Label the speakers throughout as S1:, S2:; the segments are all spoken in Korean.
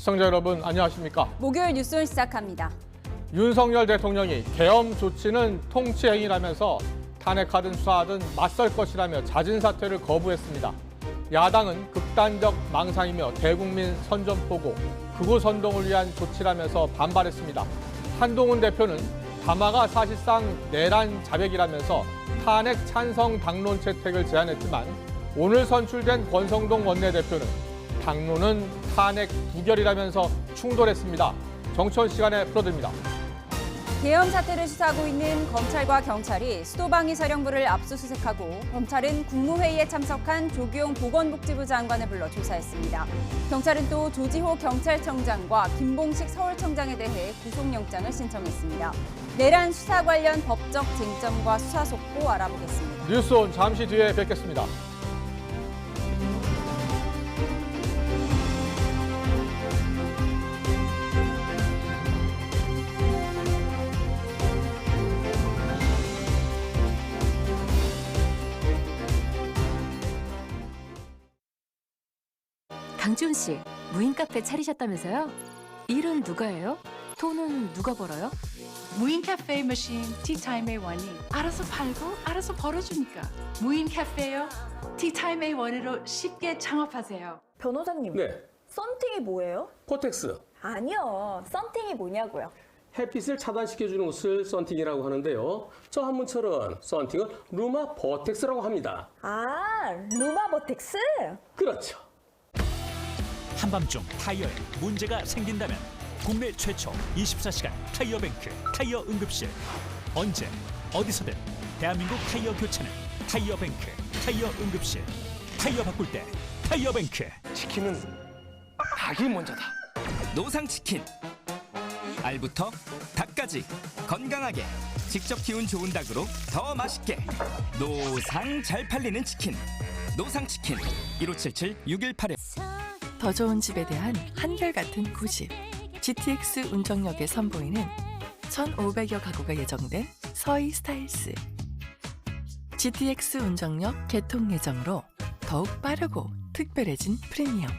S1: 시청자 여러분 안녕하십니까?
S2: 목요일 뉴스를 시작합니다.
S1: 윤석열 대통령이 계엄 조치는 통치 행위라면서 탄핵하든 수사하든 맞설 것이라며 잦은 사퇴를 거부했습니다. 야당은 극단적 망상이며 대국민 선전포고, 극우 선동을 위한 조치라면서 반발했습니다. 한동훈 대표는 담화가 사실상 내란 자백이라면서 탄핵 찬성 당론 채택을 제안했지만 오늘 선출된 권성동 원내대표는 당론은 탄핵 부결이라면서 충돌했습니다. 정치원 시간에 풀어드립니다.
S2: 계엄 사태를 수사하고 있는 검찰과 경찰이 수도방위사령부를 압수수색하고 검찰은 국무회의에 참석한 조규용 보건복지부 장관을 불러 조사했습니다. 경찰은 또 조지호 경찰청장과 김봉식 서울청장에 대해 구속영장을 신청했습니다. 내란 수사 관련 법적 쟁점과 수사 속도 알아보겠습니다.
S1: 뉴스온 잠시 뒤에 뵙겠습니다.
S3: 강지훈 씨, 무인 카페 차리셨다면서요? 일은 누가 해요? 돈은 누가 벌어요?
S4: 무인 카페 머신 티타임 A1이 알아서 팔고 알아서 벌어주니까 무인 카페요. 티타임 A1으로 쉽게 창업하세요.
S5: 변호사님,
S6: 네,
S5: 썬팅이 뭐예요?
S6: 코텍스.
S5: 아니요, 썬팅이 뭐냐고요.
S6: 햇빛을 차단시켜주는 옷을 썬팅이라고 하는데요. 저 한문처럼 썬팅은 루마 버텍스라고 합니다.
S5: 아, 루마버텍스?
S6: 그렇죠.
S7: 한밤중 타이어에 문제가 생긴다면 국내 최초 24시간 타이어뱅크 타이어 응급실. 언제 어디서든 대한민국 타이어 교체는 타이어뱅크 타이어 응급실. 타이어 바꿀 때 타이어뱅크.
S8: 치킨은 닭이 먼저다.
S9: 노상치킨. 알부터 닭까지 건강하게 직접 키운 좋은 닭으로 더 맛있게. 노상 잘 팔리는 치킨. 노상치킨 1577-6181.
S10: 더 좋은 집에 대한 한결같은 고집. GTX 운정역에 선보이는 1,500여 가구가 예정된 서희 스타일스. GTX 운정역 개통 예정으로 더욱 빠르고 특별해진 프리미엄.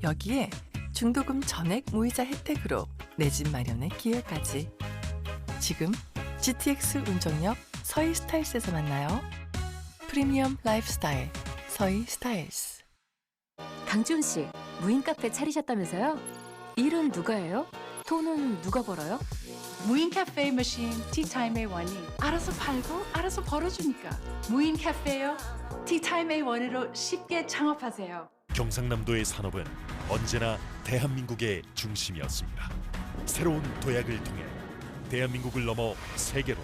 S10: 여기에 중도금 전액 무이자 혜택으로 내 집 마련의 기회까지. 지금 GTX 운정역 서희 스타일스에서 만나요. 프리미엄 라이프스타일 서희 스타일스.
S3: 강지훈 씨, 무인 카페 차리셨다면서요? 일은 누가 해요? 돈은 누가 벌어요?
S4: 무인 카페 머신 티타임 A1이 알아서 팔고 알아서 벌어주니까 무인 카페요. 티타임 A1으로 쉽게 창업하세요.
S11: 경상남도의 산업은 언제나 대한민국의 중심이었습니다. 새로운 도약을 통해 대한민국을 넘어 세계로,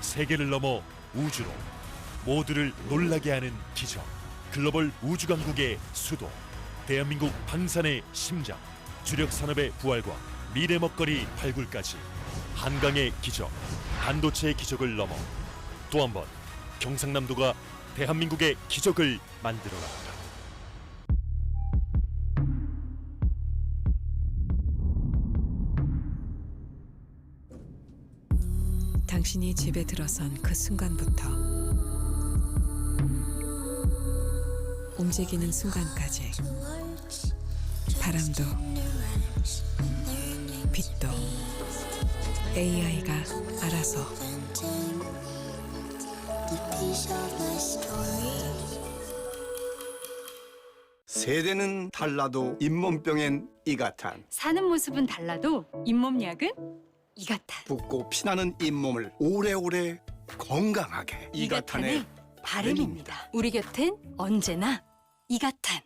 S11: 세계를 넘어 우주로 모두를 놀라게 하는 기적. 글로벌 우주강국의 수도, 대한민국 방산의 심장, 주력 산업의 부활과 미래 먹거리 발굴까지 한강의 기적, 반도체의 기적을 넘어 또 한 번 경상남도가 대한민국의 기적을 만들어 갑니다.
S12: 당신이 집에 들어선 그 순간부터 움직이는 순간까지 바람도 빛도 AI가 알아서
S13: 세대는 달라도 잇몸병엔 이가탄,
S14: 사는 모습은 달라도 잇몸약은 이가탄.
S13: 붓고 피나는 잇몸을 오래오래 건강하게
S14: 이가탄의 바람입니다. 우리 곁엔 언제나 이가탄.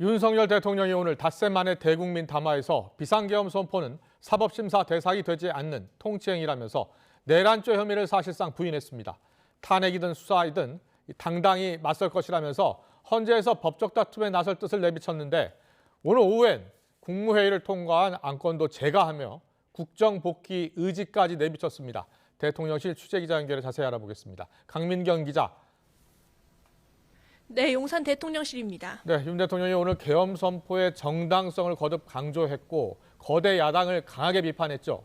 S1: 윤석열 대통령이 오늘 닷새 만에 대국민 담화에서 비상계엄 선포는 사법심사 대상이 되지 않는 통치행위라면서 내란죄 혐의를 사실상 부인했습니다. 탄핵이든 수사이든 당당히 맞설 것이라면서 헌재에서 법적 다툼에 나설 뜻을 내비쳤는데 오늘 오후엔 국무회의를 통과한 안건도 제거하며 국정 복귀 의지까지 내비쳤습니다. 대통령실 취재기자 연결해 자세히 알아보겠습니다. 강민경 기자.
S15: 네, 용산 대통령실입니다.
S1: 네, 윤 대통령이 오늘 계엄 선포의 정당성을 거듭 강조했고 거대 야당을 강하게 비판했죠.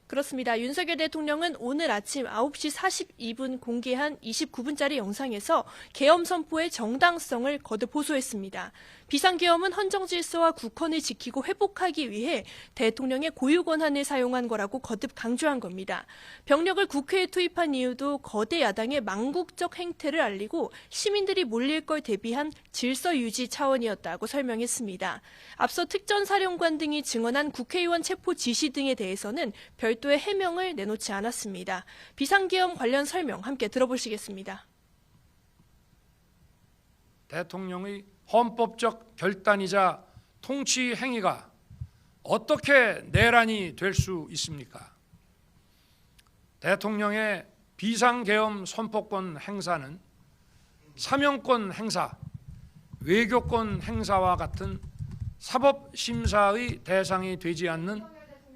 S15: 그렇습니다. 윤석열 대통령은 오늘 아침 9시 42분 공개한 29분짜리 영상에서 계엄 선포의 정당성을 거듭 호소했습니다. 비상계엄은 헌정질서와 국헌을 지키고 회복하기 위해 대통령의 고유 권한을 사용한 거라고 거듭 강조한 겁니다. 병력을 국회에 투입한 이유도 거대 야당의 망국적 행태를 알리고 시민들이 몰릴 걸 대비한 질서 유지 차원이었다고 설명했습니다. 앞서 특전사령관 등이 증언한 국회의원 체포 지시 등에 대해서는 별도의 해명을 내놓지 않았습니다. 비상계엄 관련 설명 함께 들어보시겠습니다.
S16: 대통령의 헌법적 결단이자 통치 행위가 어떻게 내란이 될 수 있습니까? 대통령의 비상계엄 선포권 행사는 사명권 행사, 외교권 행사와 같은 사법심사의 대상이 되지 않는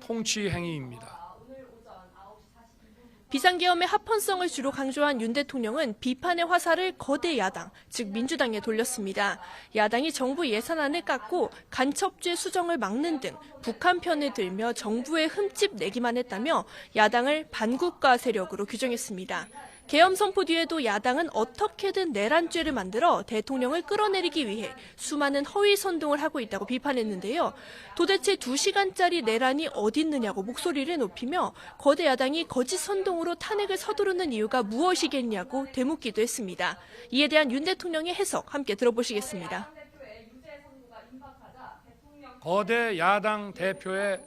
S16: 통치 행위입니다.
S15: 비상계엄의 합헌성을 주로 강조한 윤 대통령은 비판의 화살을 거대 야당, 즉 민주당에 돌렸습니다. 야당이 정부 예산안을 깎고 간첩죄 수정을 막는 등 북한 편을 들며 정부에 흠집 내기만 했다며 야당을 반국가 세력으로 규정했습니다. 계엄 선포 뒤에도 야당은 어떻게든 내란죄를 만들어 대통령을 끌어내리기 위해 수많은 허위 선동을 하고 있다고 비판했는데요. 도대체 2시간짜리 내란이 어딨느냐고 목소리를 높이며 거대 야당이 거짓 선동으로 탄핵을 서두르는 이유가 무엇이겠냐고 되묻기도 했습니다. 이에 대한 윤 대통령의 해석 함께 들어보시겠습니다.
S16: 거대 야당 대표의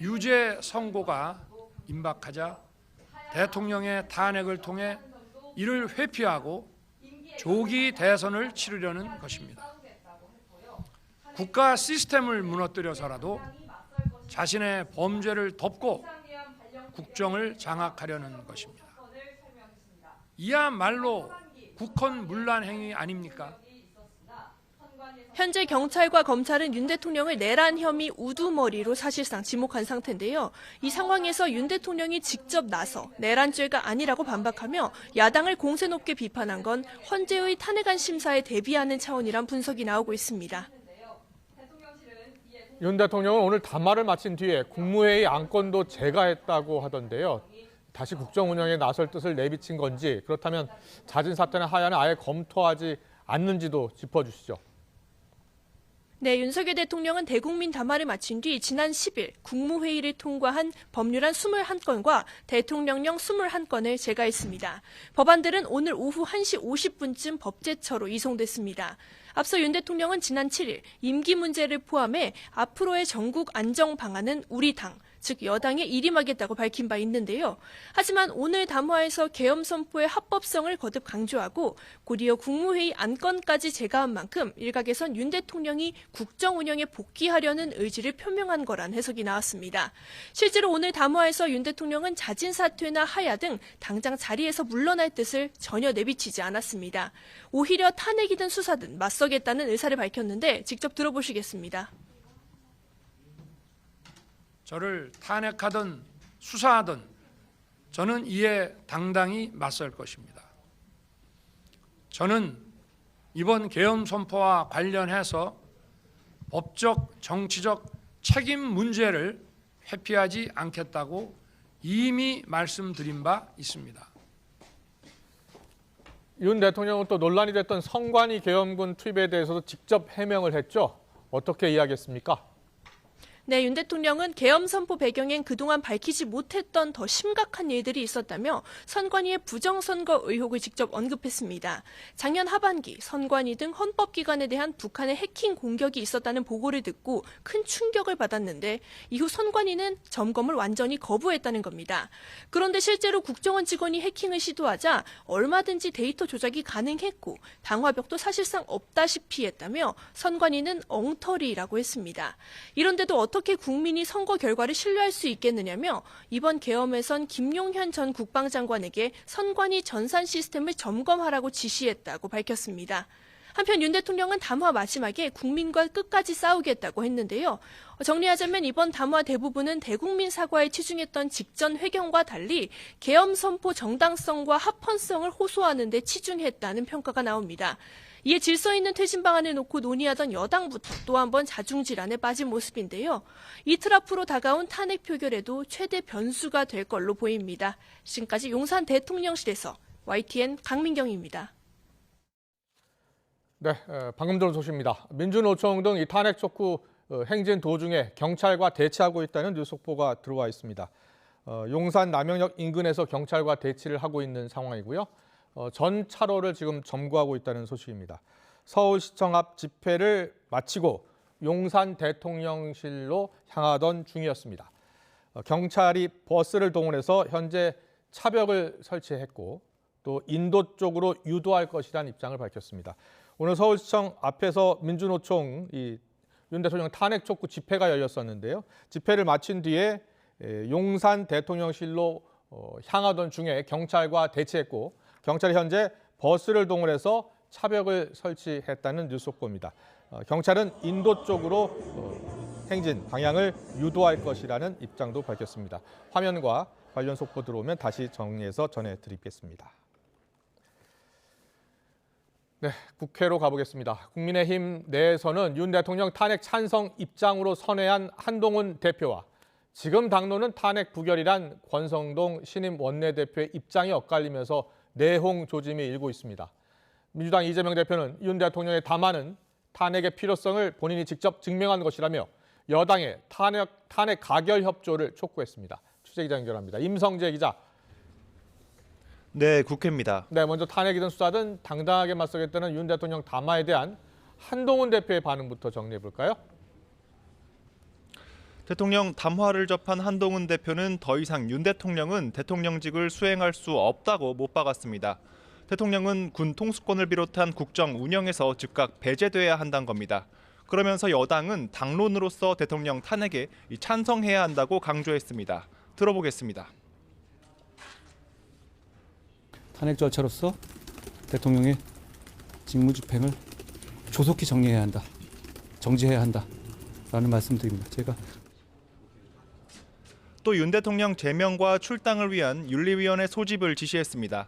S16: 유죄 선고가 임박하자 대통령의 탄핵을 통해 이를 회피하고 조기 대선을 치르려는 것입니다. 국가 시스템을 무너뜨려서라도 자신의 범죄를 덮고 국정을 장악하려는 것입니다. 이야말로 국헌 문란 행위 아닙니까?
S15: 현재 경찰과 검찰은 윤 대통령을 내란 혐의 우두머리로 사실상 지목한 상태인데요. 이 상황에서 윤 대통령이 직접 나서 내란죄가 아니라고 반박하며 야당을 공세 높게 비판한 건 헌재의 탄핵안 심사에 대비하는 차원이란 분석이 나오고 있습니다.
S1: 윤 대통령은 오늘 담화를 마친 뒤에 국무회의 안건도 제거했다고 하던데요. 다시 국정 운영에 나설 뜻을 내비친 건지, 그렇다면 잦은 사태나 하야는 아예 검토하지 않는지도 짚어주시죠.
S15: 네, 윤석열 대통령은 대국민 담화를 마친 뒤 지난 10일 국무회의를 통과한 법률안 21건과 대통령령 21건을 제거했습니다. 법안들은 오늘 오후 1시 50분쯤 법제처로 이송됐습니다. 앞서 윤 대통령은 지난 7일 임기 문제를 포함해 앞으로의 전국 안정 방안은 우리 당, 즉 여당에 일임하겠다고 밝힌 바 있는데요. 하지만 오늘 담화에서 계엄 선포의 합법성을 거듭 강조하고 곧이어 국무회의 안건까지 제거한 만큼 일각에선 윤 대통령이 국정 운영에 복귀하려는 의지를 표명한 거란 해석이 나왔습니다. 실제로 오늘 담화에서 윤 대통령은 잦은 사퇴나 하야 등 당장 자리에서 물러날 뜻을 전혀 내비치지 않았습니다. 오히려 탄핵이든 수사든 맞서겠다는 의사를 밝혔는데 직접 들어보시겠습니다.
S16: 저를 탄핵하든 수사하든 저는 이에 당당히 맞설 것입니다. 저는 이번 계엄 선포와 관련해서 법적, 정치적 책임 문제를 회피하지 않겠다고 이미 말씀드린 바 있습니다.
S1: 윤 대통령은 또 논란이 됐던 선관위 계엄군 투입에 대해서도 직접 해명을 했죠. 어떻게 이야기했습니까?
S15: 네, 윤 대통령은 계엄 선포 배경엔 그동안 밝히지 못했던 더 심각한 일들이 있었다며 선관위의 부정선거 의혹을 직접 언급했습니다. 작년 하반기 선관위 등 헌법기관에 대한 북한의 해킹 공격이 있었다는 보고를 듣고 큰 충격을 받았는데 이후 선관위는 점검을 완전히 거부했다는 겁니다. 그런데 실제로 국정원 직원이 해킹을 시도하자 얼마든지 데이터 조작이 가능했고 방화벽도 사실상 없다시피 했다며 선관위는 엉터리라고 했습니다. 이런데도 어떻게 국민이 선거 결과를 신뢰할 수 있겠느냐며 이번 계엄에선 김용현 전 국방장관에게 선관위 전산 시스템을 점검하라고 지시했다고 밝혔습니다. 한편 윤 대통령은 담화 마지막에 국민과 끝까지 싸우겠다고 했는데요. 정리하자면 이번 담화 대부분은 대국민 사과에 치중했던 직전 회견과 달리 계엄 선포 정당성과 합헌성을 호소하는 데 치중했다는 평가가 나옵니다. 이에 질서 있는 퇴진 방안을 놓고 논의하던 여당부터 또 한 번 자중질환에 빠진 모습인데요. 이틀 앞으로 다가온 탄핵 표결에도 최대 변수가 될 걸로 보입니다. 지금까지 용산 대통령실에서 YTN 강민경입니다.
S1: 네, 방금 들은 소식입니다. 민주노총 등 이 탄핵 촉구 행진 도중에 경찰과 대치하고 있다는 뉴스 속보가 들어와 있습니다. 용산 남영역 인근에서 경찰과 대치를 하고 있는 상황이고요. 전 차로를 지금 점거하고 있다는 소식입니다. 서울시청 앞 집회를 마치고 용산 대통령실로 향하던 중이었습니다. 경찰이 버스를 동원해서 현재 차벽을 설치했고 또 인도 쪽으로 유도할 것이라는 입장을 밝혔습니다. 오늘 서울시청 앞에서 민주노총 윤 대통령 탄핵 촉구 집회가 열렸었는데요. 집회를 마친 뒤에 용산 대통령실로 향하던 중에 경찰과 대치했고 경찰이 현재 버스를 동원해서 차벽을 설치했다는 뉴스 속보입니다. 경찰은 인도 쪽으로 행진 방향을 유도할 것이라는 입장도 밝혔습니다. 화면과 관련 속보 들어오면 다시 정리해서 전해드리겠습니다. 네, 국회로 가보겠습니다. 국민의힘 내에서는 윤 대통령 탄핵 찬성 입장으로 선회한 한동훈 대표와 지금 당론은 탄핵 부결이란 권성동 신임 원내대표의 입장이 엇갈리면서 내홍 조짐이 일고 있습니다. 민주당 이재명 대표는 윤 대통령의 담화는 탄핵의 필요성을 본인이 직접 증명한 것이라며 여당의 탄핵 가결 협조를 촉구했습니다. 취재기자 연결합니다. 임성재 기자.
S17: 네, 국회입니다.
S1: 네, 먼저 탄핵이든 수사든 당당하게 맞서겠다는 윤 대통령 담화에 대한 한동훈 대표의 반응부터 정리해 볼까요?
S17: 대통령 담화를 접한 한동훈 대표는 더 이상 윤 대통령은 대통령직을 수행할 수 없다고 못 박았습니다. 대통령은 군 통수권을 비롯한 국정 운영에서 즉각 배제돼야 한다는 겁니다. 그러면서 여당은 당론으로서 대통령 탄핵에 찬성해야 한다고 강조했습니다. 들어보겠습니다.
S18: 탄핵 절차로서 대통령의 직무집행을 조속히 정리해야 한다, 정지해야 한다라는 말씀드립니다. 제가
S17: 또 윤 대통령 제명과 출당을 위한 윤리위원회 소집을 지시했습니다.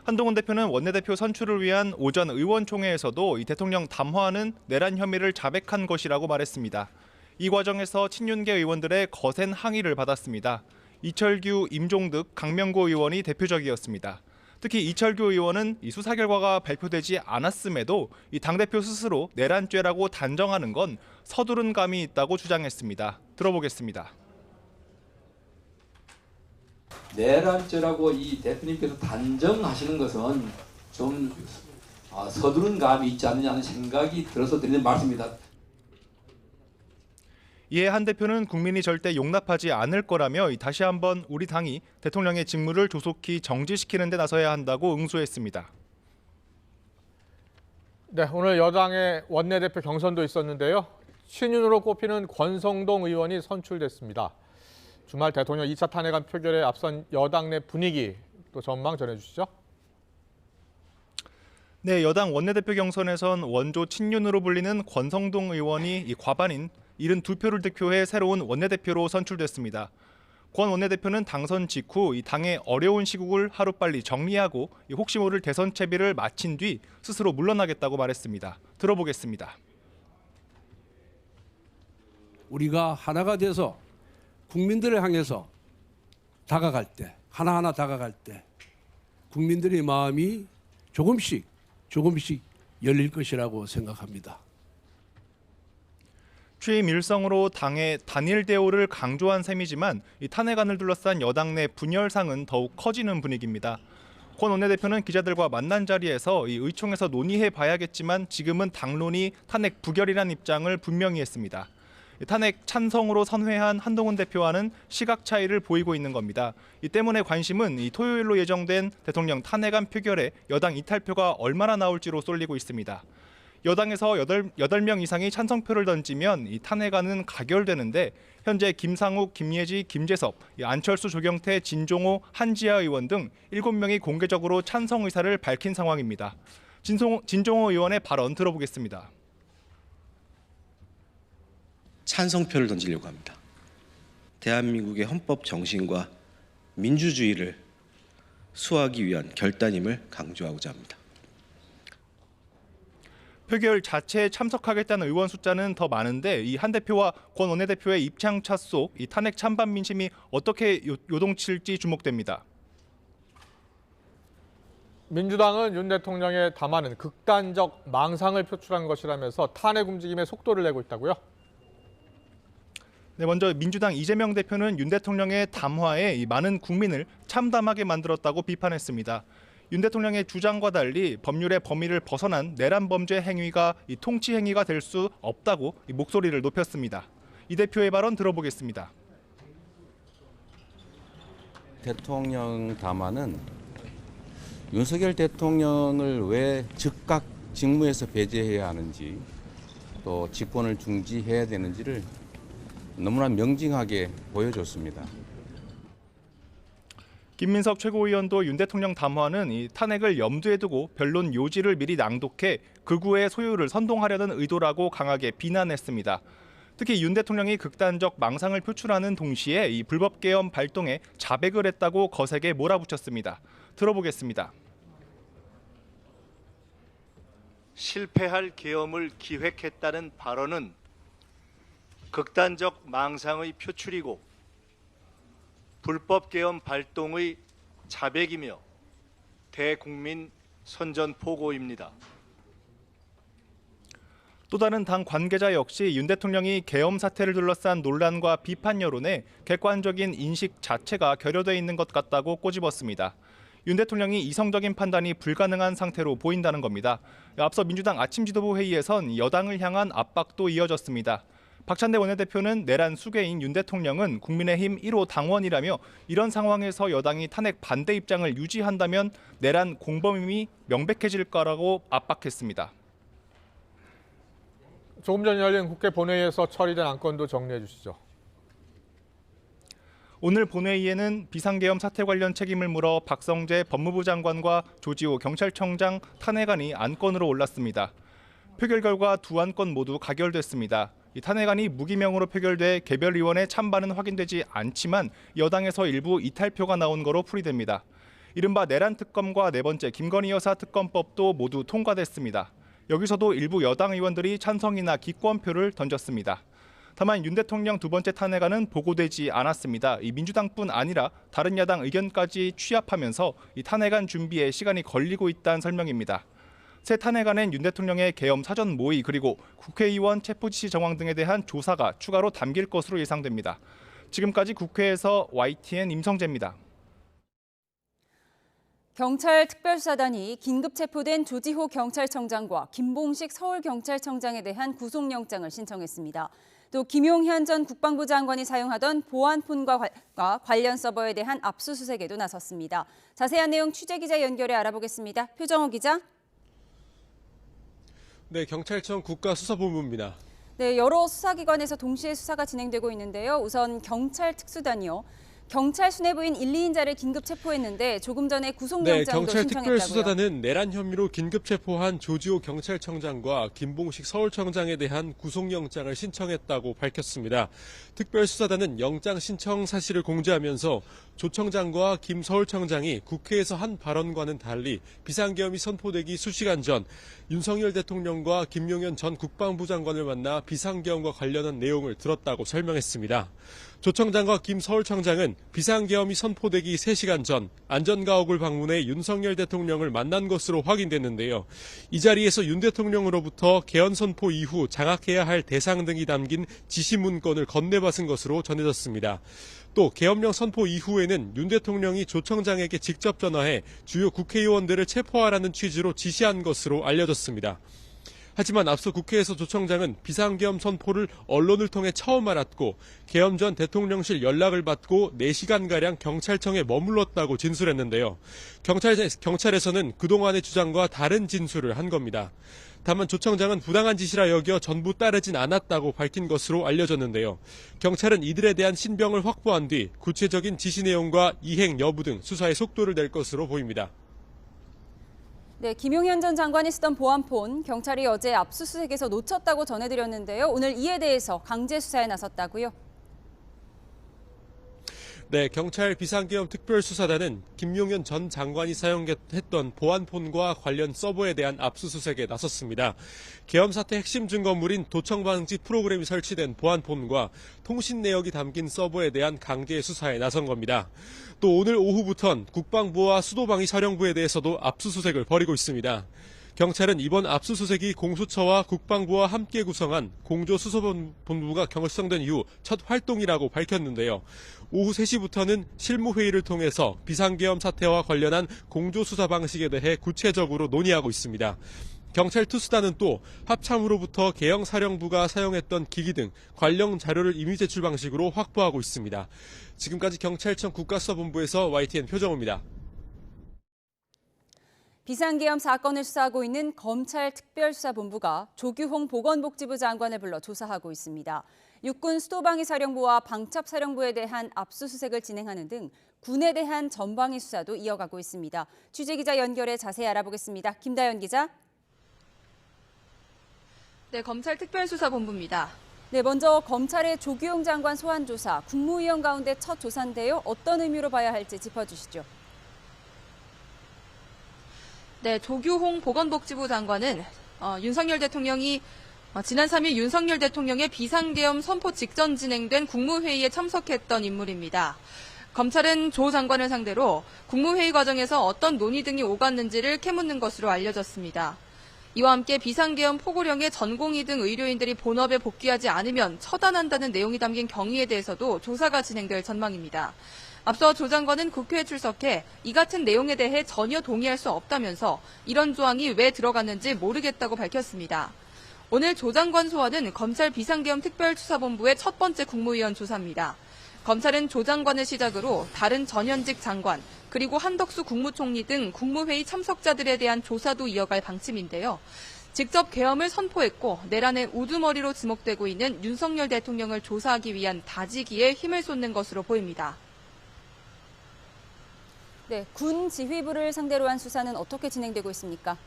S17: 한동훈 대표는 원내대표 선출을 위한 오전 의원총회에서도 이 대통령 담화는 내란 혐의를 자백한 것이라고 말했습니다. 이 과정에서 친윤계 의원들의 거센 항의를 받았습니다. 이철규, 임종득, 강명구 의원이 대표적이었습니다. 특히 이철규 의원은 이 수사 결과가 발표되지 않았음에도 이 당대표 스스로 내란죄라고 단정하는 건 서두른 감이 있다고 주장했습니다. 들어보겠습니다.
S19: 내란죄라고 이 대표님께서 단정하시는 것은 좀 서두른 감이 있지 않느냐는 생각이 들어서 드리는 말씀입니다.
S17: 이에 한 대표는 국민이 절대 용납하지 않을 거라며 다시 한번 우리 당이 대통령의 직무를 조속히 정지시키는 데 나서야 한다고 응수했습니다.
S1: 네, 오늘 여당의 원내대표 경선도 있었는데요. 신윤으로 꼽히는 권성동 의원이 선출됐습니다. 주말 대통령 2차 탄핵안 표결에 앞선 여당 내 분위기 또 전망 전해주시죠.
S17: 네, 여당 원내대표 경선에선 원조 친윤으로 불리는 권성동 의원이 과반인 72표를 득표해 새로운 원내대표로 선출됐습니다. 권 원내대표는 당선 직후 이 당의 어려운 시국을 하루빨리 정리하고 혹시 모를 대선 채비를 마친 뒤 스스로 물러나겠다고 말했습니다. 들어보겠습니다.
S20: 우리가 하나가 돼서 국민들을 향해서 다가갈 때, 하나하나 다가갈 때 국민들의 마음이 조금씩 열릴 것이라고 생각합니다.
S17: 취임 일성으로 당의 단일 대우를 강조한 셈이지만 이 탄핵안을 둘러싼 여당 내 분열상은 더욱 커지는 분위기입니다. 권 원내대표는 기자들과 만난 자리에서 이 의총에서 논의해 봐야겠지만 지금은 당론이 탄핵 부결이라는 입장을 분명히 했습니다. 탄핵 찬성으로 선회한 한동훈 대표와는 시각 차이를 보이고 있는 겁니다. 이 때문에 관심은 이 토요일로 예정된 대통령 탄핵안 표결에 여당 이탈표가 얼마나 나올지로 쏠리고 있습니다. 여당에서 8명 이상이 찬성표를 던지면 이 탄핵안은 가결되는데 현재 김상욱, 김예지, 김재섭, 안철수, 조경태, 진종호, 한지아 의원 등 7명이 공개적으로 찬성 의사를 밝힌 상황입니다. 진종호 의원의 발언 들어보겠습니다.
S21: 찬성표를 던지려고 합니다. 대한민국의 헌법 정신과 민주주의를 수호하기 위한 결단임을 강조하고자 합니다.
S17: 표결 자체에 참석하겠다는 의원 숫자는 더 많은데 이 한 대표와 권 원내대표의 입장차 속 이 탄핵 찬반 민심이 어떻게 요동칠지 주목됩니다.
S1: 민주당은 윤 대통령의 담화는 극단적 망상을 표출한 것이라면서 탄핵 움직임에 속도를 내고 있다고요?
S17: 네, 먼저 민주당 이재명 대표는 윤 대통령의 담화에 이 많은 국민을 참담하게 만들었다고 비판했습니다. 윤 대통령의 주장과 달리 법률의 범위를 벗어난 내란 범죄 행위가 이 통치 행위가 될 수 없다고 이 목소리를 높였습니다. 이 대표의 발언 들어보겠습니다.
S2: 대통령 담화는 윤석열 대통령을 왜 즉각 직무에서 배제해야 하는지 또 직권을 중지해야 되는지를 너무나 명징하게 보여줬습니다.
S17: 김민석 최고위원도 윤 대통령 담화는 이 탄핵을 염두에 두고 변론 요지를 미리 낭독해 극우의 소유를 선동하려는 의도라고 강하게 비난했습니다. 특히 윤 대통령이 극단적 망상을 표출하는 동시에 이 불법 계엄 발동에 자백을 했다고 거세게 몰아붙였습니다. 들어보겠습니다.
S22: 실패할 계엄을 기획했다는 발언은 극단적 망상의 표출이고 불법 계엄 발동의 자백이며 대국민 선전포고입니다.
S17: 또 다른 당 관계자 역시 윤 대통령이 계엄 사태를 둘러싼 논란과 비판 여론에 객관적인 인식 자체가 결여돼 있는 것 같다고 꼬집었습니다. 윤 대통령이 이성적인 판단이 불가능한 상태로 보인다는 겁니다. 앞서 민주당 아침 지도부 회의에선 여당을 향한 압박도 이어졌습니다. 박찬대 원내대표는 내란 수괴인 윤 대통령은 국민의힘 1호 당원이라며 이런 상황에서 여당이 탄핵 반대 입장을 유지한다면 내란 공범임이 명백해질 거라고 압박했습니다.
S1: 조금 전 열린 국회 본회의에서 처리된 안건도 정리해 주시죠.
S17: 오늘 본회의에는 비상계엄 사태 관련 책임을 물어 박성재 법무부 장관과 조지호 경찰청장 탄핵안이 안건으로 올랐습니다. 표결 결과 두 안건 모두 가결됐습니다. 이 탄핵안이 무기명으로 표결돼 개별의원의 찬반은 확인되지 않지만 여당에서 일부 이탈표가 나온 거로 풀이됩니다. 이른바 내란 특검과 네 번째 김건희 여사 특검법도 모두 통과됐습니다. 여기서도 일부 여당 의원들이 찬성이나 기권표를 던졌습니다. 다만 윤 대통령 두 번째 탄핵안은 보고되지 않았습니다. 이 민주당뿐 아니라 다른 야당 의견까지 취합하면서 이 탄핵안 준비에 시간이 걸리고 있다는 설명입니다. 새 탄핵안엔 윤 대통령의 계엄 사전 모의 그리고 국회의원 체포지시 정황 등에 대한 조사가 추가로 담길 것으로 예상됩니다. 지금까지 국회에서 YTN 임성재입니다.
S23: 경찰 특별수사단이 긴급 체포된 조지호 경찰청장과 김봉식 서울경찰청장에 대한 구속영장을 신청했습니다. 또 김용현 전 국방부 장관이 사용하던 보안폰과 관련 서버에 대한 압수수색에도 나섰습니다. 자세한 내용 취재기자 연결해 알아보겠습니다. 표정호 기자.
S24: 네, 경찰청 국가수사본부입니다.
S23: 네, 여러 수사기관에서 동시에 수사가 진행되고 있는데요. 우선 경찰 특수단이요. 경찰 수뇌부인 1, 2인자를 긴급 체포했는데 조금 전에 구속영장도
S24: 경찰
S23: 신청했다고요.
S24: 특별수사단은 내란 혐의로 긴급 체포한 조지호 경찰청장과 김봉식 서울청장에 대한 구속영장을 신청했다고 밝혔습니다. 특별수사단은 영장 신청 사실을 공지하면서 조 청장과 김 서울청장이 국회에서 한 발언과는 달리 비상계엄이 선포되기 수시간 전 윤석열 대통령과 김용현 전 국방부 장관을 만나 비상계엄과 관련한 내용을 들었다고 설명했습니다. 조 청장과 김 서울청장은 비상계엄이 선포되기 3시간 전 안전가옥을 방문해 윤석열 대통령을 만난 것으로 확인됐는데요. 이 자리에서 윤 대통령으로부터 개헌 선포 이후 장악해야 할 대상 등이 담긴 지시 문건을 건네받은 것으로 전해졌습니다. 또 계엄령 선포 이후에는 윤 대통령이 조 청장에게 직접 전화해 주요 국회의원들을 체포하라는 취지로 지시한 것으로 알려졌습니다. 하지만 앞서 국회에서 조 청장은 비상계엄 선포를 언론을 통해 처음 알았고 계엄 전 대통령실 연락을 받고 4시간가량 경찰청에 머물렀다고 진술했는데요. 경찰에서는 그동안의 주장과 다른 진술을 한 겁니다. 다만 조 청장은 부당한 지시라 여겨 전부 따르진 않았다고 밝힌 것으로 알려졌는데요. 경찰은 이들에 대한 신병을 확보한 뒤 구체적인 지시 내용과 이행 여부 등 수사에 속도를 낼 것으로 보입니다.
S23: 네, 김용현 전 장관이 쓰던 보안폰, 경찰이 어제 압수수색에서 놓쳤다고 전해드렸는데요. 오늘 이에 대해서 강제 수사에 나섰다고요?
S24: 네, 경찰 비상계엄 특별수사단은 김용현 전 장관이 사용했던 보안폰과 관련 서버에 대한 압수수색에 나섰습니다. 계엄 사태 핵심 증거물인 도청 방지 프로그램이 설치된 보안폰과 통신 내역이 담긴 서버에 대한 강제 수사에 나선 겁니다. 또 오늘 오후부턴 국방부와 수도방위 사령부에 대해서도 압수수색을 벌이고 있습니다. 경찰은 이번 압수수색이 공수처와 국방부와 함께 구성한 공조수사본부가 결성된 이후 첫 활동이라고 밝혔는데요. 오후 3시부터는 실무회의를 통해서 비상계엄 사태와 관련한 공조수사 방식에 대해 구체적으로 논의하고 있습니다. 경찰 투수단은 또 합참으로부터 계엄사령부가 사용했던 기기 등 관련 자료를 임의 제출 방식으로 확보하고 있습니다. 지금까지 경찰청 국가수사본부에서 YTN 표정호입니다.
S23: 비상계엄 사건을 수사하고 있는 검찰 특별수사본부가 조규홍 보건복지부 장관을 불러 조사하고 있습니다. 육군 수도방위 사령부와 방첩사령부에 대한 압수수색을 진행하는 등 군에 대한 전방위 수사도 이어가고 있습니다. 취재기자 연결해 자세히 알아보겠습니다. 김다연 기자.
S5: 네, 검찰 특별수사본부입니다.
S23: 네, 먼저 검찰의 조규홍 장관 소환 조사, 국무위원 가운데 첫 조사인데요. 어떤 의미로 봐야 할지 짚어주시죠.
S5: 네, 조규홍 보건복지부 장관은 윤석열 대통령이 지난 3일 윤석열 대통령의 비상계엄 선포 직전 진행된 국무회의에 참석했던 인물입니다. 검찰은 조 장관을 상대로 국무회의 과정에서 어떤 논의 등이 오갔는지를 캐묻는 것으로 알려졌습니다. 이와 함께 비상계엄 포고령에 전공의 등 의료인들이 본업에 복귀하지 않으면 처단한다는 내용이 담긴 경위에 대해서도 조사가 진행될 전망입니다. 앞서 조 장관은 국회에 출석해 이 같은 내용에 대해 전혀 동의할 수 없다면서 이런 조항이 왜 들어갔는지 모르겠다고 밝혔습니다. 오늘 조 장관 소환은 검찰 비상계엄 특별수사본부의 첫 번째 국무위원 조사입니다. 검찰은 조 장관을 시작으로 다른 전현직 장관, 그리고 한덕수 국무총리 등 국무회의 참석자들에 대한 조사도 이어갈 방침인데요. 직접 계엄을 선포했고 내란의 우두머리로 지목되고 있는 윤석열 대통령을 조사하기 위한 다지기에 힘을 쏟는 것으로 보입니다.
S23: 네, 군 지휘부를 상대로 한 수사는 어떻게 진행되고 있습니까?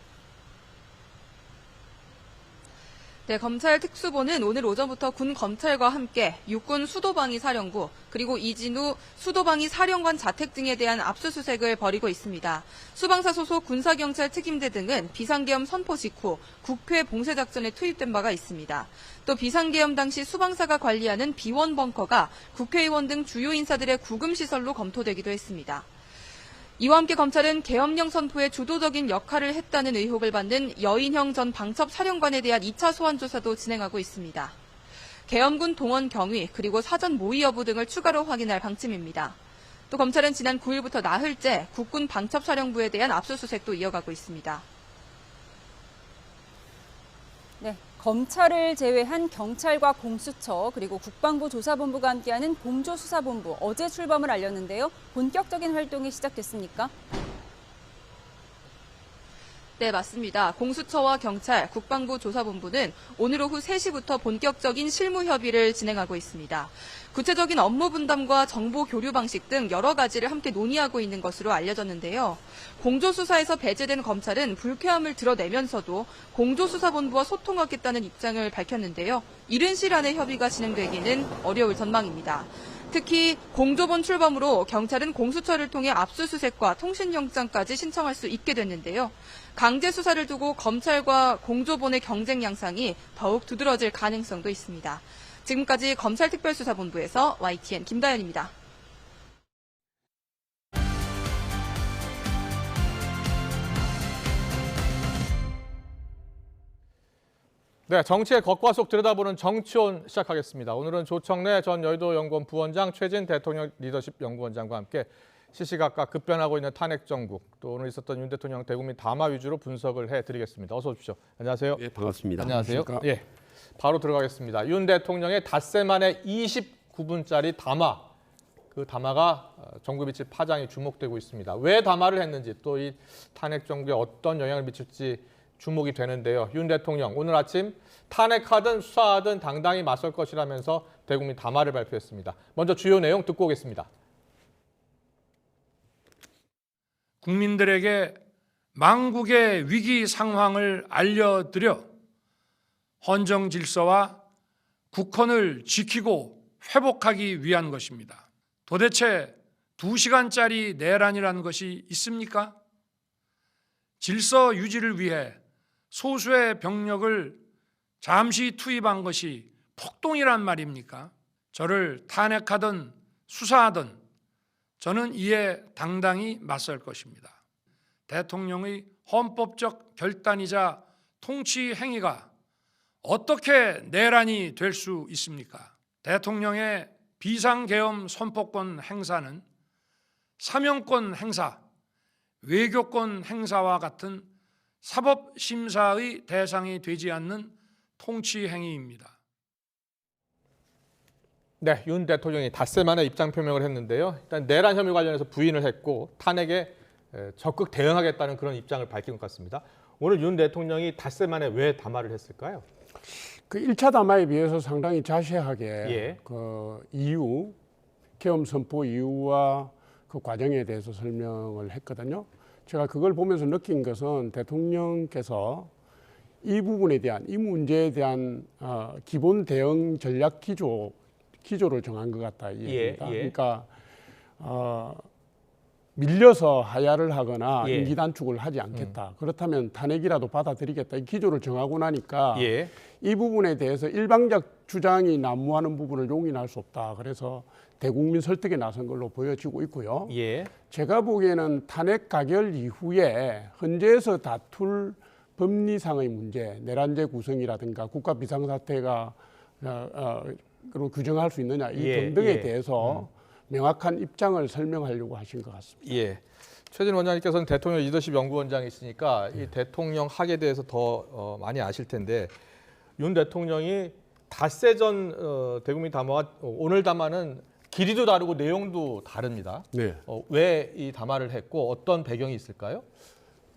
S5: 네, 검찰 특수본은 오늘 오전부터 군 검찰과 함께 육군 수도방위 사령부 그리고 이진우 수도방위 사령관 자택 등에 대한 압수수색을 벌이고 있습니다. 수방사 소속 군사경찰 특임대 등은 비상계엄 선포 직후 국회 봉쇄작전에 투입된 바가 있습니다. 또 비상계엄 당시 수방사가 관리하는 비원 벙커가 국회의원 등 주요 인사들의 구금시설로 검토되기도 했습니다. 이와 함께 검찰은 계엄령 선포에 주도적인 역할을 했다는 의혹을 받는 여인형 전 방첩사령관에 대한 2차 소환 조사도 진행하고 있습니다. 계엄군 동원 경위 그리고 사전 모의 여부 등을 추가로 확인할 방침입니다. 또 검찰은 지난 9일부터 나흘째 국군 방첩사령부에 대한 압수수색도 이어가고 있습니다.
S23: 네, 검찰을 제외한 경찰과 공수처 그리고 국방부 조사본부가 함께하는 공조수사본부 어제 출범을 알렸는데요. 본격적인 활동이 시작됐습니까?
S5: 네, 맞습니다. 공수처와 경찰, 국방부 조사본부는 오늘 오후 3시부터 본격적인 실무 협의를 진행하고 있습니다. 구체적인 업무 분담과 정보 교류 방식 등 여러 가지를 함께 논의하고 있는 것으로 알려졌는데요. 공조수사에서 배제된 검찰은 불쾌함을 드러내면서도 공조수사본부와 소통하겠다는 입장을 밝혔는데요. 이른 시일 안에 협의가 진행되기는 어려울 전망입니다. 특히 공조본 출범으로 경찰은 공수처를 통해 압수수색과 통신영장까지 신청할 수 있게 됐는데요. 강제 수사를 두고 검찰과 공조본의 경쟁 양상이 더욱 두드러질 가능성도 있습니다. 지금까지 검찰특별수사본부에서 YTN 김다연입니다.
S1: 네, 정치의 겉과 속 들여다보는 정치온 시작하겠습니다. 오늘은 조청래 전 여의도 연구원 부원장, 최진 대통령 리더십 연구원장과 함께 시시각각 급변하고 있는 탄핵 정국, 또 오늘 있었던 윤 대통령 대국민 담화 위주로 분석을 해드리겠습니다. 어서 오십시오. 안녕하세요.
S6: 예, 반갑습니다.
S1: 안녕하세요. 예, 바로 들어가겠습니다. 윤 대통령의 닷새 만에 29분짜리 담화, 그 담화가 전국에 미칠 파장이 주목되고 있습니다. 왜 담화를 했는지, 또 이 탄핵 정국에 어떤 영향을 미칠지 주목이 되는데요. 윤 대통령 오늘 아침 탄핵하든 수사하든 당당히 맞설 것이라면서 대국민 담화를 발표했습니다. 먼저 주요 내용 듣고 오겠습니다.
S16: 국민들에게 망국의 위기 상황을 알려드려 헌정 질서와 국헌을 지키고 회복하기 위한 것입니다. 도대체 2시간짜리 내란이라는 것이 있습니까? 질서 유지를 위해 소수의 병력을 잠시 투입한 것이 폭동이란 말입니까? 저를 탄핵하든 수사하든 저는 이에 당당히 맞설 것입니다. 대통령의 헌법적 결단이자 통치 행위가 어떻게 내란이 될 수 있습니까? 대통령의 비상계엄 선포권 행사는 사명권 행사, 외교권 행사와 같은 사법심사의 대상이 되지 않는 통치 행위입니다.
S1: 네, 윤 대통령이 닷새 만에 입장 표명을 했는데요. 일단 내란 혐의 관련해서 부인을 했고 탄핵에 적극 대응하겠다는 그런 입장을 밝힌 것 같습니다. 오늘 윤 대통령이 닷새 만에 왜 담화를 했을까요?
S6: 그 1차 담화에 비해서 상당히 자세하게
S1: 예.
S6: 그 이유, 계엄 선포 이유와 그 과정에 대해서 설명을 했거든요. 제가 그걸 보면서 느낀 것은 대통령께서 이 부분에 대한, 이 문제에 대한 기본 대응 전략 기조를 정한 것 같다 이 얘기입니다. 그러니까 밀려서 하야를 하거나 임기 단축을 하지 않겠다. 그렇다면 탄핵이라도 받아들이겠다. 이 기조를 정하고 나니까 이 부분에 대해서 일방적 주장이 난무하는 부분을 용인할 수 없다. 그래서 대국민 설득에 나선 걸로 보여지고 있고요. 제가 보기에는 탄핵 가결 이후에 헌재에서 다툴 법리상의 문제, 내란제 구성이라든가 국가 비상사태가 그리고 규정할 수 있느냐 이 등등에 대해서 명확한 입장을 설명하려고 하신 것 같습니다.
S1: 예. 최진 원장님께서는 대통령 리더십 연구원장이 있으니까 이 대통령 학에 대해서 더 많이 아실 텐데 윤 대통령이 닷새 전 대국민 담화와 오늘 담화는 길이도 다르고 내용도 다릅니다.
S7: 네.
S1: 왜 이 담화를 했고 어떤 배경이 있을까요?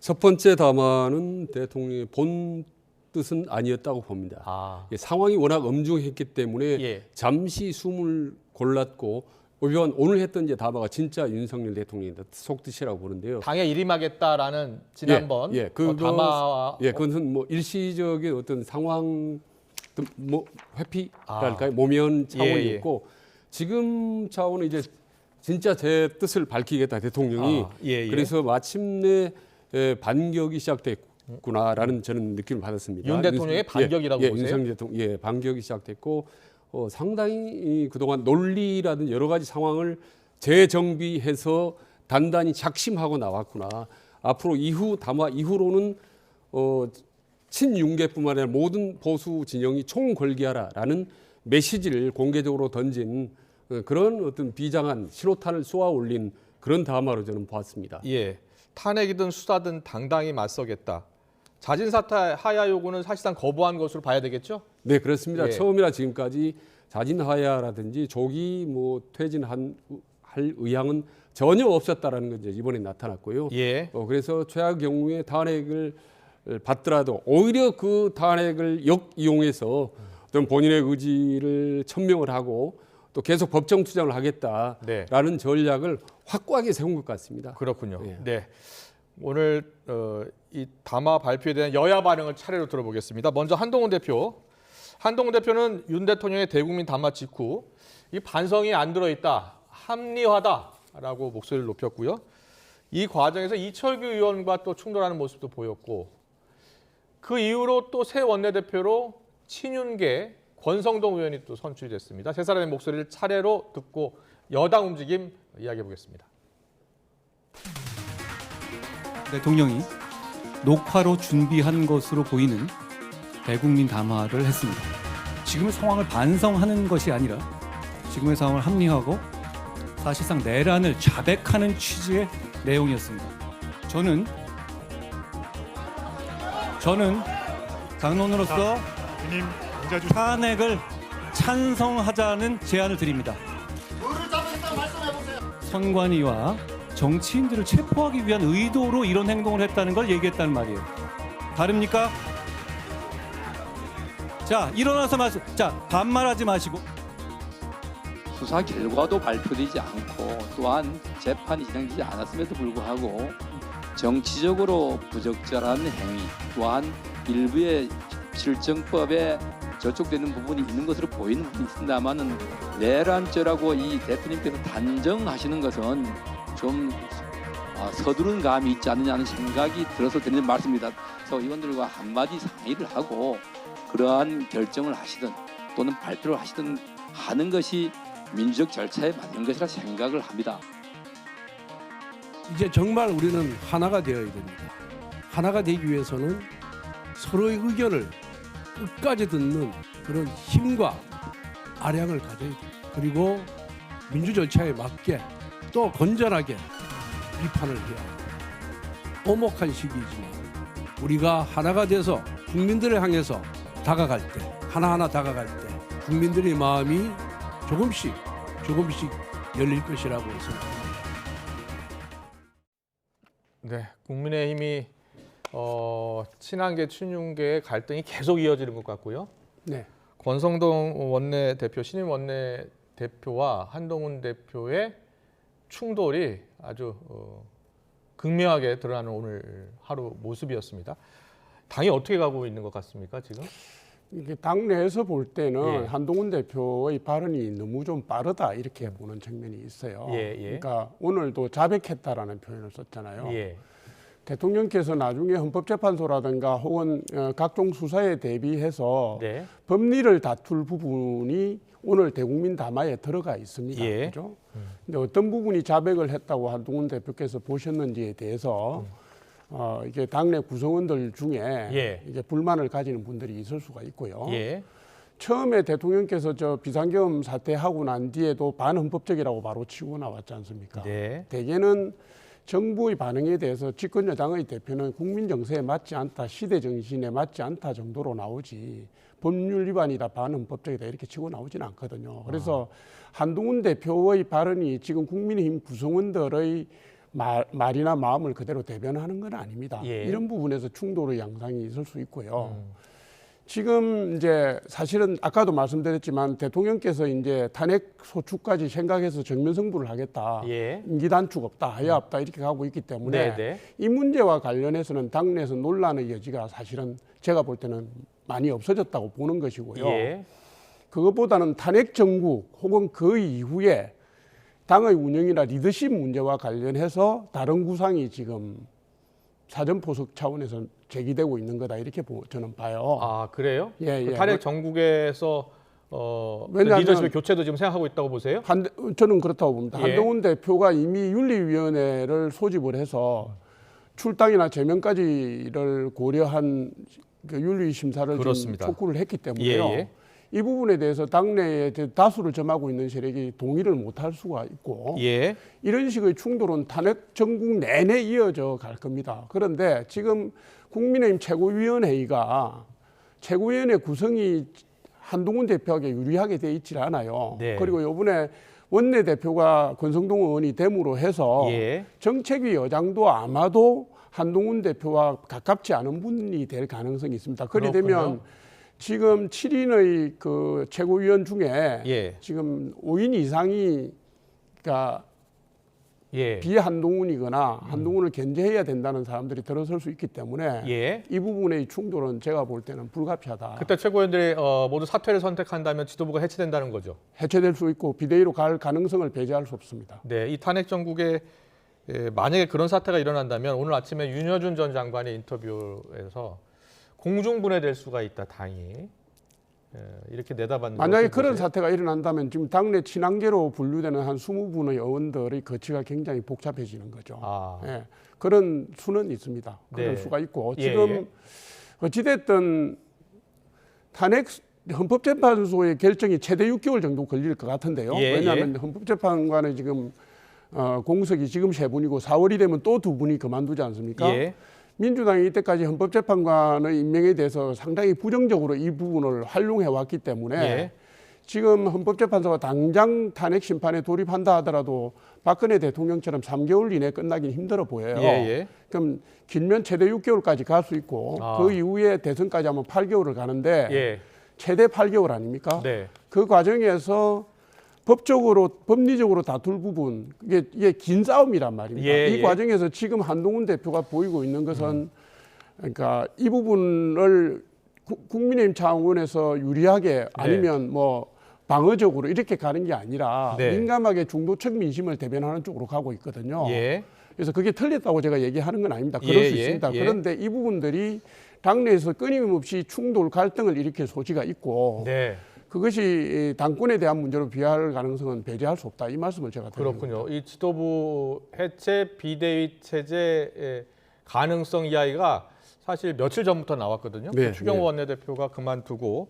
S7: 첫 번째 담화는 대통령의 본 뜻은 아니었다고 봅니다. 상황이 워낙 엄중했기 때문에 잠시 숨을 골랐고 오늘 했던 이제 담화가 진짜 윤석열 대통령의 속뜻이라고 보는데요.
S1: 당에 일임하겠다라는 지난번 담화와
S7: 그것은 뭐 일시적인 어떤 상황 뭐 회피랄까요? 모면 차원이 있고 지금 차원은 이제 진짜 제 뜻을 밝히겠다 대통령이 그래서 마침내 반격이 시작됐구나라는 저는 느낌을 받았습니다.
S1: 윤 대통령의 반격이라고 보세요?
S7: 윤석열 대통령 반격이 시작됐고 상당히 그동안 논리라든 여러 가지 상황을 재정비해서 단단히 작심하고 나왔구나. 앞으로 담화 이후로는 친윤계뿐만 아니라 모든 보수 진영이 총궐기하라라는 메시지를 공개적으로 던진 그런 어떤 비장한 신호탄을 쏘아 올린 그런 담화로 저는 보았습니다.
S1: 탄핵이든 수사든 당당히 맞서겠다. 자진사퇴 하야 요구는 사실상 거부한 것으로 봐야 되겠죠?
S7: 네, 그렇습니다. 처음이나 지금까지 자진하야라든지 조기 퇴진할 의향은 전혀 없었다라는 건 이제 이번에 나타났고요. 그래서 최악의 경우에 탄핵을 받더라도 오히려 그 탄핵을 역이용해서 어떤 본인의 의지를 천명을 하고 또 계속 법정 투쟁을 하겠다라는 전략을 확고하게 세운 것 같습니다.
S1: 그렇군요. 네. 오늘 이 담화 발표에 대한 여야 반응을 차례로 들어보겠습니다. 먼저 한동훈 대표. 한동훈 대표는 윤 대통령의 대국민 담화 직후 이 반성이 안 들어있다, 합리화다라고 목소리를 높였고요. 이 과정에서 이철규 의원과 또 충돌하는 모습도 보였고 그 이후로 또 새 원내대표로 친윤계 권성동 의원이 또 선출이 됐습니다. 세 사람의 목소리를 차례로 듣고 여당 움직임 이야기해 보겠습니다.
S8: 대통령이 녹화로 준비한 것으로 보이는 대국민 담화를 했습니다. 지금의 상황을 반성하는 것이 아니라 지금의 상황을 합리화하고 사실상 내란을 자백하는 취지의 내용이었습니다. 저는 당론으로서 탄핵을 찬성하자는 제안을 드립니다. 선관위와 정치인들을 체포하기 위한 의도로 이런 행동을 했다는 걸 얘기했다는 말이에요. 다릅니까? 자, 일어나서 반말하지 마시고.
S19: 수사 결과도 발표되지 않고 또한 재판이 진행되지 않았음에도 불구하고 정치적으로 부적절한 행위 또한 일부의 실정법에 저촉되는 부분이 있는 것으로 보이는 부분이 있습니다만은 내란죄라고 이 대표님께서 단정하시는 것은 좀 서두른 감이 있지 않느냐는 생각이 들어서 드리는 말씀입니다. 그래서 의원들과 한마디 상의를 하고 그러한 결정을 하시든 또는 발표를 하시든 하는 것이 민주적 절차에 맞는 것이라 생각을 합니다.
S20: 이제 정말 우리는 하나가 되어야 됩니다. 하나가 되기 위해서는 서로의 의견을 끝까지 듣는 그런 힘과 아량을 가져야 됩니다. 그리고 민주 절차에 맞게 또 건전하게 비판을 해야 합니다. 오목한 시기이지만 우리가 하나가 돼서 국민들을 향해서 다가갈 때, 하나하나 다가갈 때 국민들의 마음이 조금씩 열릴 것이라고 생각합니다.
S1: 네, 국민의힘이 친한계, 친윤계의 갈등이 계속 이어지는 것 같고요.
S6: 네.
S1: 권성동 원내대표, 신임 원내대표와 한동훈 대표의 충돌이 아주 극명하게 드러나는 오늘 하루 모습이었습니다. 당이 어떻게 가고 있는 것 같습니까, 지금?
S6: 이게 당내에서 볼 때는
S1: 예.
S6: 한동훈 대표의 발언이 너무 좀 빠르다 이렇게 보는 측면이 있어요. 그러니까 오늘도 자백했다라는 표현을 썼잖아요. 대통령께서 나중에 헌법재판소라든가 혹은 각종 수사에 대비해서 법리를 다툴 부분이 오늘 대국민 담화에 들어가 있습니다. 그렇죠? 근데 어떤 부분이 자백을 했다고 한동훈 대표께서 보셨는지에 대해서 이게 당내 구성원들 중에 이제 불만을 가지는 분들이 있을 수가 있고요. 처음에 대통령께서 저 비상계엄 사태하고 난 뒤에도 반헌법적이라고 바로 치고 나왔지 않습니까? 대개는 정부의 반응에 대해서 집권 여당의 대표는 국민 정서에 맞지 않다, 시대 정신에 맞지 않다 정도로 나오지 법률 위반이다, 반헌법적이다 이렇게 치고 나오지는 않거든요. 그래서 한동훈 대표의 발언이 지금 국민의힘 구성원들의 말이나 마음을 그대로 대변하는 건 아닙니다. 이런 부분에서 충돌의 양상이 있을 수 있고요. 지금 이제 사실은 아까도 말씀드렸지만 대통령께서 이제 탄핵 소추까지 생각해서 정면 승부를 하겠다. 임기 단축 없다, 하야 없다 이렇게 가고 있기 때문에 이 문제와 관련해서는 당내에서 논란의 여지가 사실은 제가 볼 때는 많이 없어졌다고 보는 것이고요. 그것보다는 탄핵 정국 혹은 그 이후에 당의 운영이나 리더십 문제와 관련해서 다른 구상이 지금 사전포석 차원에서 제기되고 있는 거다 이렇게 저는 봐요.
S1: 아, 그래요?
S6: 예.
S1: 탄핵 정국에서 리더십의 교체도 지금 생각하고 있다고 보세요?
S6: 저는 그렇다고 봅니다. 한동훈 대표가 이미 윤리위원회를 소집을 해서 출당이나 제명까지를 고려한 그 윤리 심사를 좀 촉구를 했기 때문에요. 이 부분에 대해서 당내에 다수를 점하고 있는 세력이 동의를 못할 수가 있고 이런 식의 충돌은 탄핵 정국 내내 이어져 갈 겁니다. 그런데 지금 국민의힘 최고위원회의가 최고위원회 구성이 한동훈 대표에게 유리하게 돼 있지 않아요. 그리고 이번에 원내대표가 권성동 의원이 됨으로 해서 정책위 여장도 아마도 한동훈 대표와 가깝지 않은 분이 될 가능성이 있습니다. 그리 되면 지금 7인의 그 최고위원 중에 지금 5인 이상이 그러니까 비한동훈이거나 한동훈을 견제해야 된다는 사람들이 들어설 수 있기 때문에 이 부분의 충돌은 제가 볼 때는 불가피하다.
S1: 그때 최고위원들이 모두 사퇴를 선택한다면 지도부가 해체된다는 거죠?
S6: 해체될 수 있고 비대위로 갈 가능성을 배제할 수 없습니다.
S1: 네, 이 탄핵 정국에 만약에 그런 사태가 일어난다면 오늘 아침에 윤여준 전 장관의 인터뷰에서 공중분해될 수가 있다, 당이. 이렇게 내다봤는데
S6: 만약에 그런 사태가 일어난다면 지금 당내 친한계로 분류되는 한 20분의 의원들의 거치가 굉장히 복잡해지는 거죠. 그런 수는 있습니다. 그럴 수가 있고 지금 어찌됐든 탄핵 헌법재판소의 결정이 최대 6개월 정도 걸릴 것 같은데요. 왜냐하면 헌법재판관의 지금 공석이 지금 3분이고 4월이 되면 또 2분이 그만두지 않습니까? 민주당이 이때까지 헌법재판관의 임명에 대해서 상당히 부정적으로 이 부분을 활용해 왔기 때문에 지금 헌법재판소가 당장 탄핵 심판에 돌입한다 하더라도 박근혜 대통령처럼 3개월 이내에 끝나긴 힘들어 보여요. 그럼 길면 최대 6개월까지 갈 수 있고 그 이후에 대선까지 하면 8개월을 가는데 최대 8개월 아닙니까? 그 과정에서 법리적으로 다툴 부분, 이게 긴 싸움이란 말입니다. 이 과정에서 지금 한동훈 대표가 보이고 있는 것은 그러니까 이 부분을 국민의힘 차원에서 유리하게 아니면 뭐 방어적으로 이렇게 가는 게 아니라 민감하게 중도층 민심을 대변하는 쪽으로 가고 있거든요. 그래서 그게 틀렸다고 제가 얘기하는 건 아닙니다. 그럴 수 있습니다. 그런데 이 부분들이 당내에서 끊임없이 충돌, 갈등을 일으킬 소지가 있고 그것이 당권에 대한 문제로 비할 가능성은 배제할 수 없다. 이 말씀을 제가 드립니다.
S1: 그렇군요. 이 지도부 해체 비대위 체제의 가능성 이야기가 사실 며칠 전부터 나왔거든요. 추경호 원내대표가 그만두고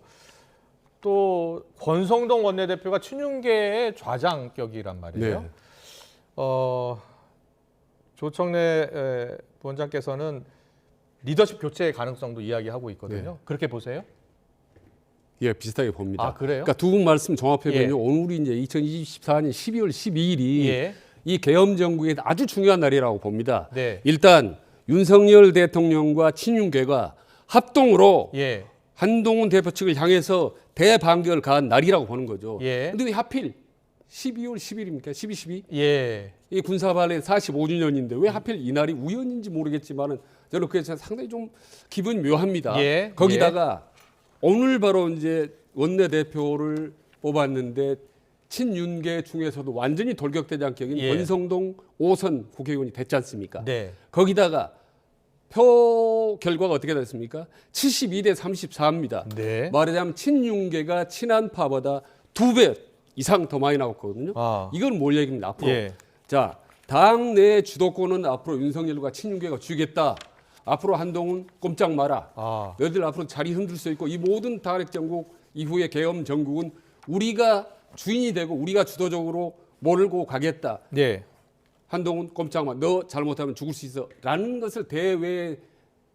S1: 또 권성동 원내대표가 친윤계의 좌장격이란 말이에요. 조청래 부원장께서는 리더십 교체의 가능성도 이야기하고 있거든요. 그렇게 보세요?
S7: 예, 비슷하게 봅니다.
S1: 아, 그래요?
S7: 그러니까 두 분 말씀 종합해보면 오늘이 이제 2024년 12월 12일이 이 계엄 정국의 아주 중요한 날이라고 봅니다. 일단 윤석열 대통령과 친윤계가 합동으로 한동훈 대표 측을 향해서 대반격을 가한 날이라고 보는 거죠. 근데 왜 하필 12월 10일입니까? 12. 이 군사발레 45주년인데 왜 하필 이 날이 우연인지 모르겠지만은 저는 그게 상당히 좀 기분이 묘합니다. 거기다가 오늘 바로 이제 원내대표를 뽑았는데 친윤계 중에서도 완전히 돌격되지 않게 여긴 권성동 5선 국회의원이 됐지 않습니까? 거기다가 표 결과가 어떻게 됐습니까? 72대 34입니다. 말하자면 친윤계가 친한파보다 2배 이상 더 많이 나왔거든요. 이건 뭘 얘기입니다. 앞으로 자, 당 내 주도권은 앞으로 윤석열과 친윤계가 쥐겠다. 앞으로 한동훈 꼼짝 마라. 너희들 앞으로 자리 흔들 수 있고 이 모든 탄핵 정국 이후의 계엄 정국은 우리가 주인이 되고 우리가 주도적으로 몰고 가겠다. 한동훈 꼼짝 마. 너 잘못하면 죽을 수 있어. 라는 것을 대외의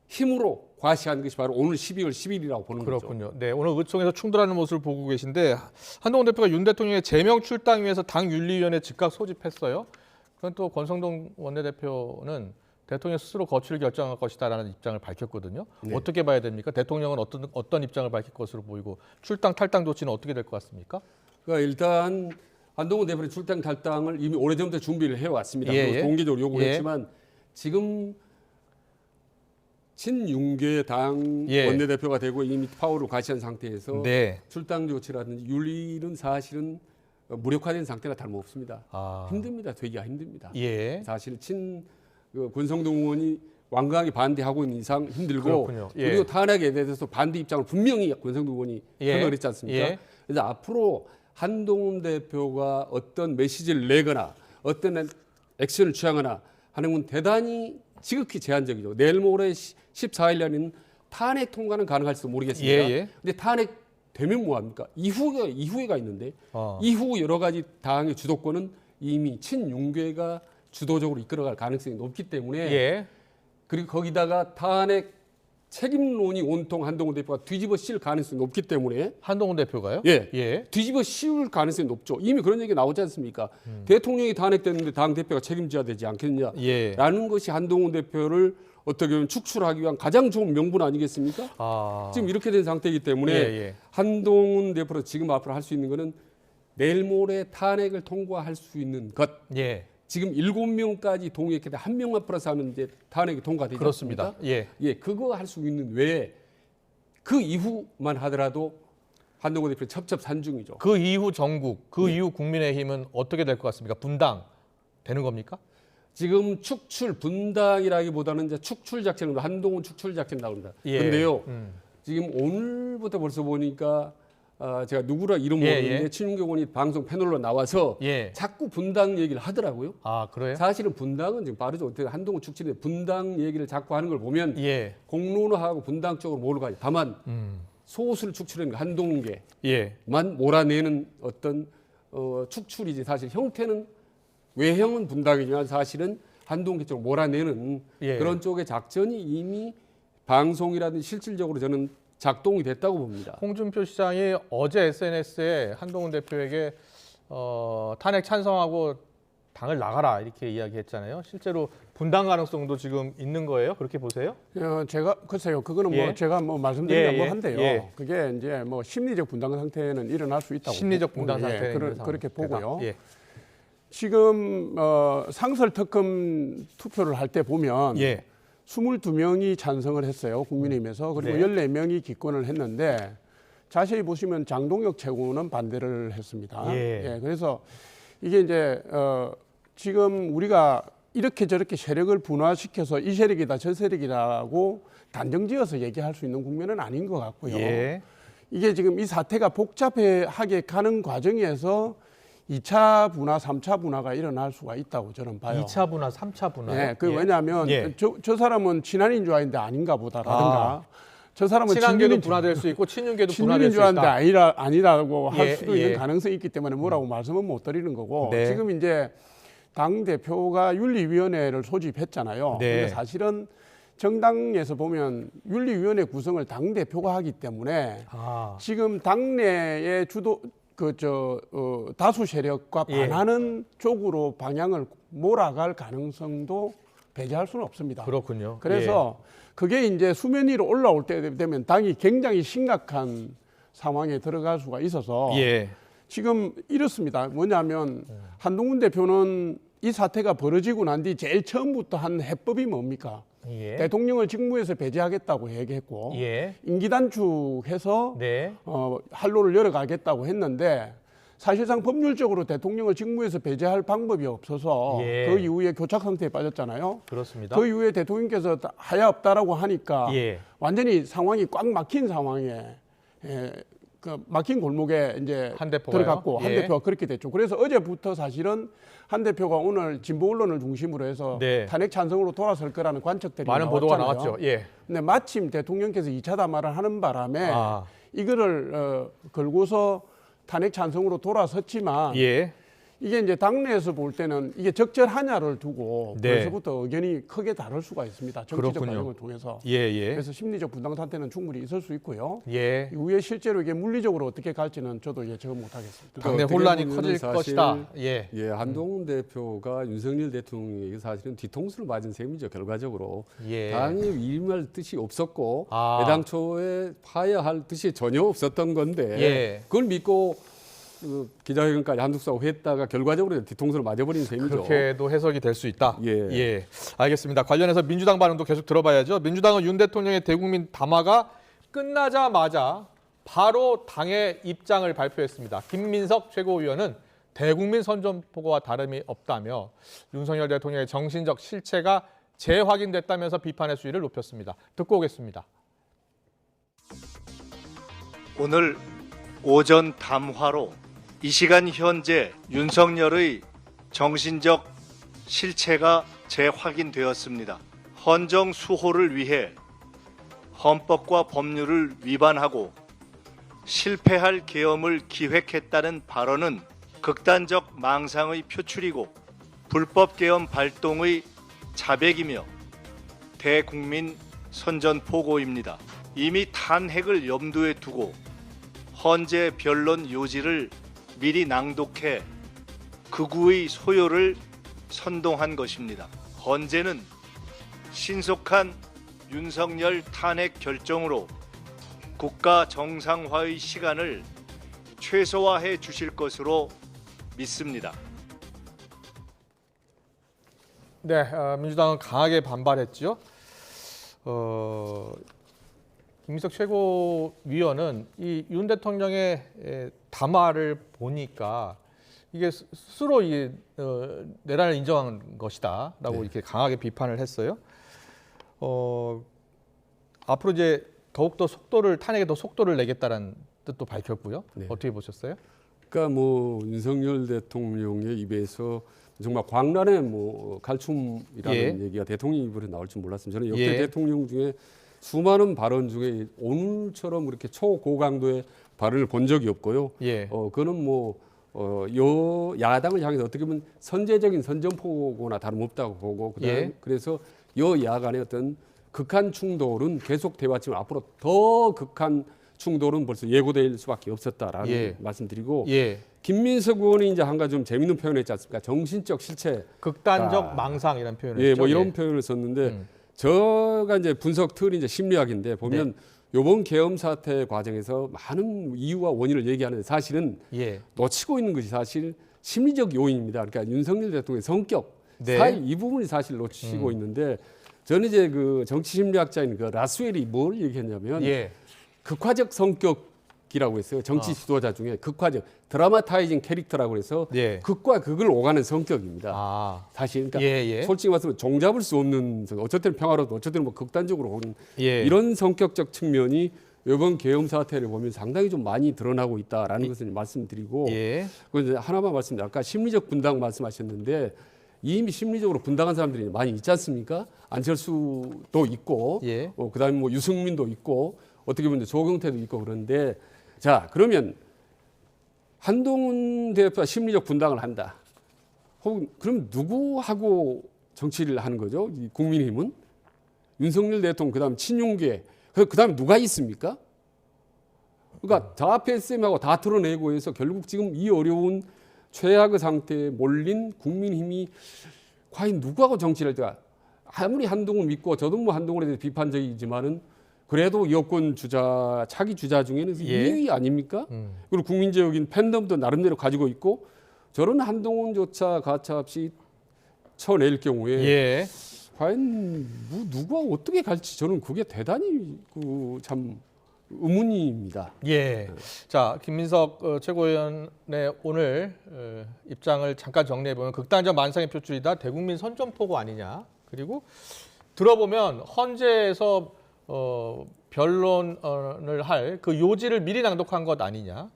S7: 힘으로 과시하는 것이 바로 오늘 12월 10일이라고 보는 거죠.
S1: 그렇군요. 네, 오늘 의총에서 충돌하는 모습을 보고 계신데 한동훈 대표가 윤 대통령의 제명 출당 위해서 당윤리위원회 즉각 소집했어요. 그건 또 권성동 원내대표는 대통령 스스로 거취를 결정할 것이다라는 입장을 밝혔거든요. 어떻게 봐야 됩니까? 대통령은 어떤 입장을 밝힐 것으로 보이고 출당 탈당 조치는 어떻게 될 것 같습니까?
S7: 그러니까 일단 한동훈 대표의 출당 탈당을 이미 오래전부터 준비를 해왔습니다. 공개적으로 요구했지만 지금 친윤계 당 원내대표가 되고 이미 파워를 과시한 상태에서 출당 조치라든지 윤리는 사실은 무력화된 상태가 다름없습니다. 힘듭니다. 되기가 힘듭니다. 사실 권성동 의원이 완강하게 반대하고 있는 이상 힘들고 그리고 탄핵에 대해서 반대 입장을 분명히 권성동 의원이 표명을 했지 않습니까? 그래서 앞으로 한동훈 대표가 어떤 메시지를 내거나 어떤 액션을 취하거나 하는 건 대단히 지극히 제한적이죠. 내일 모레 14일 날에는 탄핵 통과는 가능할지도 모르겠습니다. 근데 탄핵 되면 뭐합니까? 이후에가 있는데 이후 여러 가지 당의 주도권은 이미 친윤계가 주도적으로 이끌어갈 가능성이 높기 때문에 그리고 거기다가 탄핵 책임론이 온통 한동훈 대표가 뒤집어 씌울 가능성이 높기 때문에
S1: 한동훈 대표가요?
S7: 뒤집어 씌울 가능성이 높죠. 이미 그런 얘기 나오지 않습니까? 대통령이 탄핵됐는데 당 대표가 책임져야 되지 않겠느냐라는 것이 한동훈 대표를 어떻게 보면 축출하기 위한 가장 좋은 명분 아니겠습니까? 지금 이렇게 된 상태이기 때문에 한동훈 대표로 지금 앞으로 할 수 있는 것은 내일 모레 탄핵을 통과할 수 있는 것. 지금 7명까지 동의했기 때문에 1명만 플러스 하면 이제 탄핵이 통과되지
S1: 그렇습니다.
S7: 않습니까? 그거 할 수 있는 외에 그 이후만 하더라도 한동훈 대표 첩첩산중이죠.
S1: 그 이후 정국, 그 이후 국민의힘은 어떻게 될 것 같습니까? 분당 되는 겁니까?
S7: 지금 분당이라기보다는 이제 축출 작전, 한동훈 축출 작전이라고 합니다. 그런데요, 지금 오늘부터 벌써 보니까 제가 누구라 이름 모르는데 친윤계원이 방송 패널로 나와서 자꾸 분당 얘기를 하더라고요.
S1: 그래요?
S7: 사실은 분당은 지금 바로 어떻게 한동훈 축출인데 분당 얘기를 자꾸 하는 걸 보면 공론화하고 분당 쪽으로 몰아가요. 다만 소수를 축출하는 한동훈계만 몰아내는 어떤 축출이지 사실 형태는 외형은 분당이지만 사실은 한동훈계 쪽으로 몰아내는 그런 쪽의 작전이 이미 방송이라든지 실질적으로 저는 작동이 됐다고 봅니다.
S1: 홍준표 시장이 어제 SNS에 한동훈 대표에게 탄핵 찬성하고 당을 나가라 이렇게 이야기했잖아요. 실제로 분당 가능성도 지금 있는 거예요? 그렇게 보세요?
S6: 제가 글쎄요. 그거는 제가 말씀드리면 한데요. 그게 이제 심리적 분당 상태는 일어날 수 있다고.
S1: 심리적 분당 상태는
S6: 그렇게 보고요. 지금 상설 특검 투표를 할 때 보면 22명이 찬성을 했어요. 국민의힘에서. 그리고 14명이 기권을 했는데 자세히 보시면 장동혁 최고는 반대를 했습니다. 예, 그래서 이게 이제 지금 우리가 이렇게 저렇게 세력을 분화시켜서 이 세력이다 저 세력이라고 단정지어서 얘기할 수 있는 국면은 아닌 것 같고요. 이게 지금 이 사태가 복잡하게 가는 과정에서 2차 분화, 3차 분화가 일어날 수가 있다고 저는 봐요.
S1: 2차 분화, 3차 분화.
S6: 네, 왜냐하면 저 사람은 친한인 줄 아는데 아닌가 보다라든가 저 사람은
S1: 친한계도 분화될 수 있고 친윤계도 분화될 수
S6: 줄 아는데
S1: 있다.
S6: 아니라고 할 수도 있는 가능성이 있기 때문에 뭐라고 말씀은 못 드리는 거고 지금 이제 당 대표가 윤리위원회를 소집했잖아요. 근데 사실은 정당에서 보면 윤리위원회 구성을 당 대표가 하기 때문에 지금 당내의 다수 세력과 반하는 쪽으로 방향을 몰아갈 가능성도 배제할 수는 없습니다.
S1: 그렇군요.
S6: 그래서 그게 이제 수면 위로 올라올 때 되면 당이 굉장히 심각한 상황에 들어갈 수가 있어서 지금 이렇습니다. 뭐냐면 한동훈 대표는 이 사태가 벌어지고 난 뒤 제일 처음부터 한 해법이 뭡니까? 대통령을 직무에서 배제하겠다고 얘기했고 임기 단축해서 한로를 열어가겠다고 했는데 사실상 법률적으로 대통령을 직무에서 배제할 방법이 없어서 그 이후에 교착 상태에 빠졌잖아요.
S1: 그렇습니다.
S6: 그 이후에 대통령께서 하야 없다라고 하니까 완전히 상황이 꽉 막힌 상황에 그 막힌 골목에 이제 들어갔고 한 대표가 그렇게 됐죠. 그래서 어제부터 사실은 한 대표가 오늘 진보 언론을 중심으로 해서 탄핵 찬성으로 돌아설 거라는 관측들이
S1: 많은 보도가 나왔죠.
S6: 근데 마침 대통령께서 2차 담화를 하는 바람에 이거를 걸고서 탄핵 찬성으로 돌아섰지만 이게 이제 당내에서 볼 때는 이게 적절하냐를 두고 벌써부터 의견이 크게 다를 수가 있습니다. 정치적 과정을 통해서. 그래서 심리적 분당 상태는 충분히 있을 수 있고요. 이후에 실제로 이게 물리적으로 어떻게 갈지는 저도 예측은 못하겠습니다.
S1: 당내 혼란이 커질 것이다.
S7: 한동훈 대표가 윤석열 대통령에게 사실은 뒤통수를 맞은 셈이죠. 결과적으로 당이 위임할 뜻이 없었고 애당초에 파야할 뜻이 전혀 없었던 건데 그걸 믿고 기자회견까지 한두 수 했다가 결과적으로 뒤통수를 맞아버린 셈이죠.
S1: 그렇게도 해석이 될 수 있다. 알겠습니다. 관련해서 민주당 반응도 계속 들어봐야죠. 민주당은 윤 대통령의 대국민 담화가 끝나자마자 바로 당의 입장을 발표했습니다. 김민석 최고위원은 대국민 선전포고와 다름이 없다며 윤석열 대통령의 정신적 실체가 재확인됐다면서 비판의 수위를 높였습니다. 듣고 오겠습니다.
S22: 오늘 오전 담화로 이 시간 현재 윤석열의 정신적 실체가 재확인되었습니다. 헌정 수호를 위해 헌법과 법률을 위반하고 실패할 계엄을 기획했다는 발언은 극단적 망상의 표출이고 불법 계엄 발동의 자백이며 대국민 선전포고입니다. 이미 탄핵을 염두에 두고 헌재 변론 요지를 미리 낭독해 극우의 소요를 선동한 것입니다. 헌재는 신속한 윤석열 탄핵 결정으로 국가 정상화의 시간을 최소화해 주실 것으로 믿습니다.
S1: 민주당은 강하게 반발했죠. 김민석 최고위원은 이 윤 대통령의 담화를 보니까 이게 스스로 내란을 인정한 것이다라고 이렇게 강하게 비판을 했어요. 앞으로 이제 더욱더 탄핵에 더 속도를 내겠다는 뜻도 밝혔고요. 어떻게 보셨어요?
S7: 그러니까 윤석열 대통령의 입에서 정말 광란의 갈춤이라는 얘기가 대통령 입으로 나올 줄 몰랐습니다. 저는 역대 대통령 중에 수많은 발언 중에 오늘처럼 그렇게 초고강도의 발언을 본 적이 없고요. 그거는 야당을 향해서 어떻게 보면 선제적인 선전포고나 다름없다고 보고 그래서 여야 간의 어떤 극한 충돌은 계속돼왔지만 앞으로 더 극한 충돌은 벌써 예고될 수밖에 없었다라는 말씀드리고 김민석 의원이 이제 한 가지 좀 재밌는 표현을 했지 않습니까? 정신적 실체,
S1: 극단적 망상이라는 표현을 했죠.
S7: 이런 표현을 썼는데 저가 이제 분석 틀이 이제 심리학인데 보면 이번 계엄 사태 과정에서 많은 이유와 원인을 얘기하는데 사실은 놓치고 있는 것이 사실 심리적 요인입니다. 그러니까 윤석열 대통령의 성격, 스타일 이 부분이 사실 놓치고 있는데 저는 이제 그 정치 심리학자인 그 라스웰이 뭘 얘기했냐면 극화적 성격이라고 했어요. 정치 지도자 중에 극화적 드라마타이징 캐릭터라고 해서 극과 극을 오가는 성격입니다. 사실 그러니까 솔직히 말하면 종잡을 수 없는 어쩔 때는 평화롭고 어쩔 때는 뭐 극단적으로 오는 이런 성격적 측면이 이번 계엄 사태를 보면 상당히 좀 많이 드러나고 있다라는 것을 말씀드리고 그리고 하나만 말씀드립니다. 아까 심리적 분당 말씀하셨는데 이미 심리적으로 분당한 사람들이 많이 있지 않습니까? 안철수도 있고 그다음에 뭐 유승민도 있고 어떻게 보면 조경태도 있고 그런데 자 그러면 한동훈 대표가 심리적 분당을 한다. 혹은 그럼 누구하고 정치를 하는 거죠? 이 국민의힘은 윤석열 대통령 그다음 친윤계 그다음에 누가 있습니까? 그러니까 다 PSM하고 다 털어내고 해서 결국 지금 이 어려운 최악의 상태에 몰린 국민힘이 과연 누구하고 정치를 할까? 아무리 한동훈 믿고 저도 뭐 한동훈에 대해서 비판적이지만은 그래도 여권 주자 차기 주자 중에는 2위 아닙니까? 그리고 국민적인 팬덤도 나름대로 가지고 있고 저런 한동훈조차 가차없이 쳐낼 경우에 과연 누가 어떻게 갈지 저는 그게 대단히 참 의문입니다.
S1: 자, 김민석 최고위원의 오늘 입장을 잠깐 정리해 보면 극단적 만상의 표출이다. 대국민 선전포고 아니냐. 그리고 들어보면 헌재에서 변론을 할 그 요지를 미리 낭독한 것 아니냐.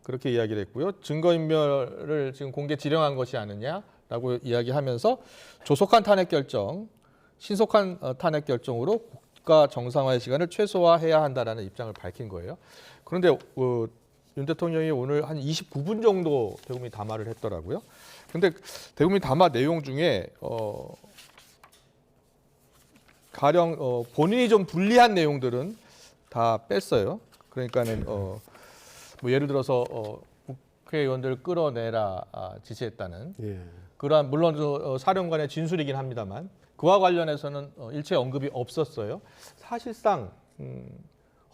S1: 그렇게 이야기를 했고요. 증거인멸을 지금 공개 지령한 것이 아니냐라고 이야기하면서 조속한 탄핵 결정, 신속한 탄핵 결정으로 국가 정상화의 시간을 최소화해야 한다라는 입장을 밝힌 거예요. 그런데 윤 대통령이 오늘 한 29분 정도 대국민 담화를 했더라고요. 그런데 대국민 담화 내용 중에 가령 본인이 좀 불리한 내용들은 다 뺐어요. 그러니까는 뭐 예를 들어서 국회의원들 끌어내라 지시했다는 그러한 물론 사령관의 진술이긴 합니다만 그와 관련해서는 일체 언급이 없었어요. 사실상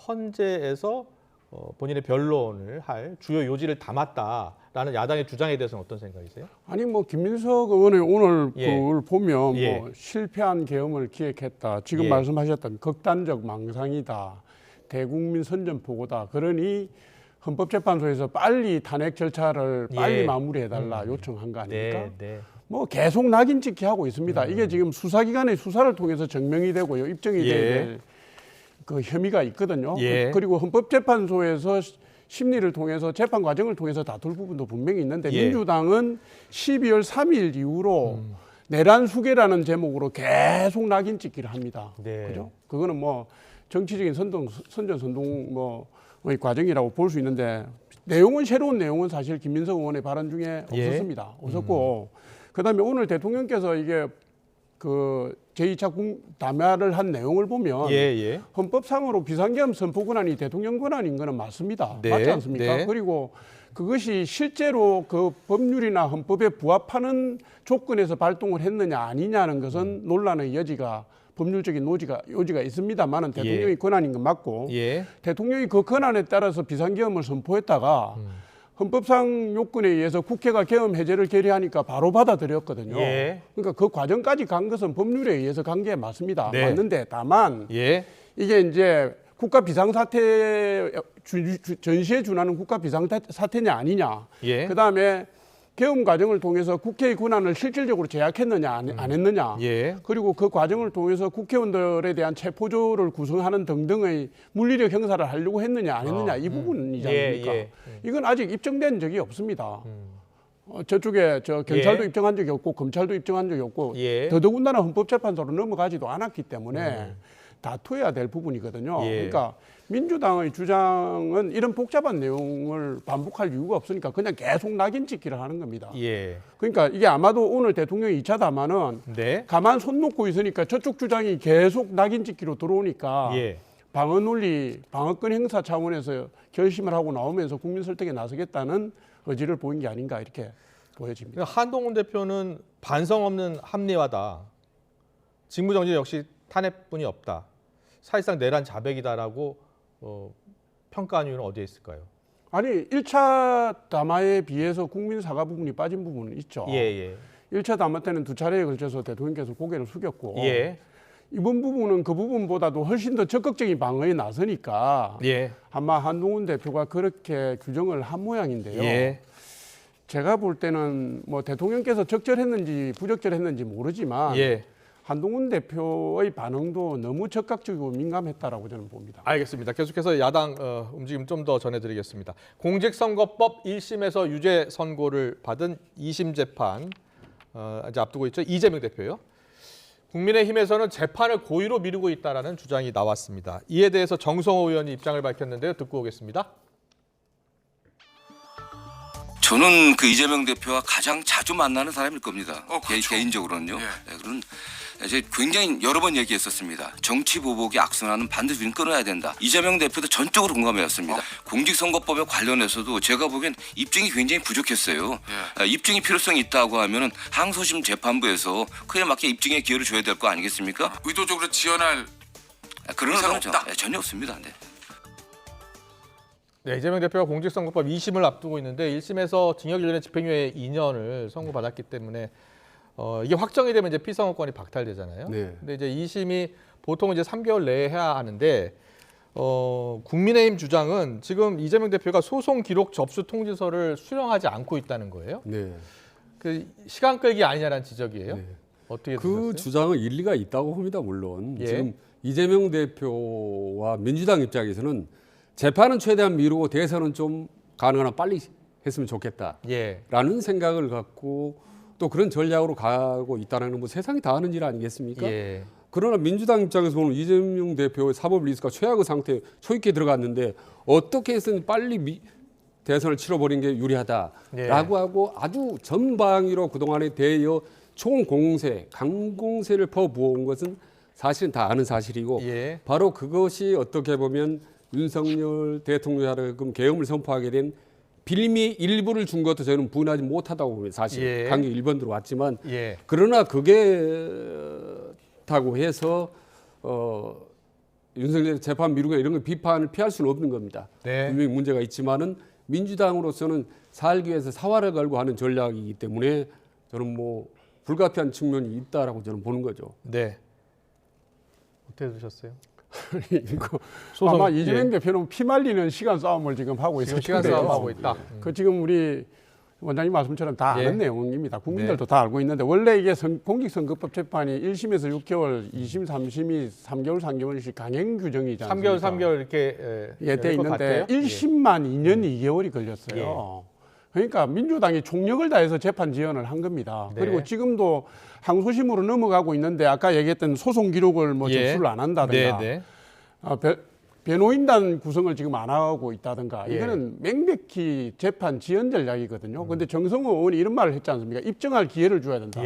S1: 헌재에서 본인의 변론을 할 주요 요지를 담았다라는 야당의 주장에 대해서는 어떤 생각이세요?
S6: 아니 뭐 김민석 의원의 오늘 그걸 보면 뭐 실패한 계엄을 기획했다. 지금 말씀하셨던 극단적 망상이다. 대국민 선전포고다. 그러니 헌법재판소에서 빨리 탄핵 절차를 빨리 마무리해달라 요청한 거 아닙니까? 뭐 계속 낙인 찍기 하고 있습니다. 이게 지금 수사기관의 수사를 통해서 증명이 되고요. 입증이 될 그 혐의가 있거든요. 그리고 헌법재판소에서 심리를 통해서 재판 과정을 통해서 다툴 부분도 분명히 있는데 민주당은 12월 3일 이후로 내란 수계라는 제목으로 계속 낙인 찍기를 합니다. 그죠? 그거는 뭐 정치적인 선전 뭐의 과정이라고 볼 수 있는데 내용은 새로운 내용은 사실 김민석 의원의 발언 중에 없었습니다. 없었고 그다음에 오늘 대통령께서 이게 그 제2차 담화를 한 내용을 보면 헌법상으로 비상계엄 선포 권한이 대통령 권한인 거는 맞습니다. 맞지 않습니까? 그리고 그것이 실제로 그 법률이나 헌법에 부합하는 조건에서 발동을 했느냐 아니냐는 것은 논란의 여지가 법률적인 요지가 있습니다만은 대통령의 권한인 건 맞고 대통령이 그 권한에 따라서 비상계엄을 선포했다가 헌법상 요건에 의해서 국회가 계엄 해제를 결의하니까 바로 받아들였거든요. 그러니까 그 과정까지 간 것은 법률에 의해서 간 게 맞습니다. 맞는데 다만 이게 이제 국가 비상사태 전시에 준하는 국가 비상사태냐 아니냐. 그다음에 계엄 과정을 통해서 국회의 권한을 실질적으로 제약했느냐 안 했느냐. 그리고 그 과정을 통해서 국회의원들에 대한 체포조를 구성하는 등등의 물리력 행사를 하려고 했느냐 안 했느냐 이 부분이지 않습니까? 이건 아직 입증된 적이 없습니다. 저쪽에 경찰도 입증한 적이 없고 검찰도 입증한 적이 없고 더더군다나 헌법재판소로 넘어가지도 않았기 때문에 다투어야 될 부분이거든요. 그러니까 민주당의 주장은 이런 복잡한 내용을 반복할 이유가 없으니까 그냥 계속 낙인 찍기를 하는 겁니다. 그러니까 이게 아마도 오늘 대통령의 2차 담화는 가만 손 놓고 있으니까 저쪽 주장이 계속 낙인 찍기로 들어오니까 방어 논리, 방어권 행사 차원에서 결심을 하고 나오면서 국민 설득에 나서겠다는 의지를 보인 게 아닌가 이렇게 보여집니다.
S1: 한동훈 대표는 반성 없는 합리화다. 직무정지 역시 탄핵뿐이 없다. 사실상 내란 자백이다라고 평가한 이유는 어디에 있을까요?
S6: 아니 1차 담화에 비해서 국민 사과 부분이 빠진 부분은 있죠. 1차 담화 때는 2차례에 걸쳐서 대통령께서 고개를 숙였고 이번 부분은 그 부분보다도 훨씬 더 적극적인 방어에 나서니까
S1: 예.
S6: 아마 한동훈 대표가 그렇게 규정을 한 모양인데요.
S1: 예.
S6: 제가 볼 때는 뭐 대통령께서 적절했는지 부적절했는지 모르지만
S1: 예.
S6: 한동훈 대표의 반응도 너무 적극적이고 민감했다라고 저는 봅니다.
S1: 알겠습니다. 계속해서 야당 움직임 좀 더 전해드리겠습니다. 공직선거법 1심에서 유죄 선고를 받은 2심 재판 이제 앞두고 있죠. 이재명 대표요. 국민의힘에서는 재판을 고의로 미루고 있다라는 주장이 나왔습니다. 이에 대해서 정성호 의원이 입장을 밝혔는데요. 듣고 오겠습니다.
S3: 저는 그 이재명 대표와 가장 자주 만나는 사람일 겁니다. 그렇죠. 개인적으로는요. 네, 그런 제가 굉장히 여러 번 얘기했었습니다. 정치 보복이 악순환은 반드시 우리는 끊어야 된다. 이재명 대표도 전적으로 공감해왔습니다. 공직선거법에 관련해서도 제가 보기엔 입증이 굉장히 부족했어요. 입증이 필요성이 있다고 하면은 항소심 재판부에서 그에 맞게 입증의 기회를 줘야 될 거 아니겠습니까?
S4: 의도적으로 지연할
S3: 그런
S4: 의사는
S3: 의사는
S4: 없다.
S3: 전혀 없습니다. 네.
S1: 네, 이재명 대표가 공직선거법 2심을 앞두고 있는데 1심에서 징역 1년에 집행유예 2년을 선고받았기 때문에 이게 확정이 되면 이제 피선거권이 박탈되잖아요.
S7: 네.
S1: 근데 이제 2심이 보통 이제 3개월 내에 해야 하는데 국민의힘 주장은 지금 이재명 대표가 소송 기록 접수 통지서를 수령하지 않고 있다는 거예요.
S7: 네.
S1: 그 시간 끌기 아니냐라는 지적이에요.
S7: 네.
S1: 어떻게
S7: 그
S1: 들으셨어요?
S7: 주장은 일리가 있다고 봅니다. 물론
S1: 예.
S7: 지금 이재명 대표와 민주당 입장에서는 재판은 최대한 미루고 대선은 좀 가능한 한 빨리 했으면 좋겠다라는
S1: 예.
S7: 생각을 갖고 또 그런 전략으로 가고 있다는 뭐 세상이 다 하는 일 아니겠습니까?
S1: 예.
S7: 그러나 민주당 입장에서 보면 이재명 대표의 사법 리스크가 최악의 상태에 초입기에 들어갔는데 어떻게 해서든 빨리 대선을 치러버린 게 유리하다라고 하고 아주 전방위로 그동안에 대여 총공세, 강공세를 퍼부어온 것은 사실은 다 아는 사실이고 바로 그것이 어떻게 보면 윤석열 대통령하고 계엄을 선포하게 된 빌미 일부를 준 것도 저는 부인하지 못하다고 봅니다. 사실 강경 1번 들어왔지만 그러나 그게 다고 해서 윤석열 재판 미루고 이런 거 비판을 피할 수는 없는 겁니다. 분명히 문제가 있지만은 민주당으로서는 살기 위해서 사활을 걸고 하는 전략이기 때문에 저는 뭐 불가피한 측면이 있다라고 저는 보는 거죠.
S1: 네. 어떻게 들으셨어요?
S6: 이거 아마 이재명 대표는 피말리는 시간 싸움을 지금 하고 있을
S1: 시간
S6: 텐데요.
S1: 싸움 하고 있다.
S6: 그 지금 우리 원장님 말씀처럼 다 아는 내용입니다. 국민들도
S1: 네.
S6: 다 알고 있는데 원래 이게 공직선거법 재판이 1심에서 6개월, 2심, 3심이 3개월, 3개월씩 강행 규정이지 않습니까?
S1: 3개월 이렇게
S6: 돼 있는데 1심만 2년 2개월이 걸렸어요. 그러니까 민주당이 총력을 다해서 재판 지연을 한 겁니다. 그리고 지금도 항소심으로 넘어가고 있는데 아까 얘기했던 소송 기록을 뭐 접수를 안 한다든가 변호인단 구성을 지금 안 하고 있다든가 이거는 명백히 재판 지연 전략이거든요. 그런데 정성호 의원이 이런 말을 했지 않습니까? 입증할 기회를 줘야 된다.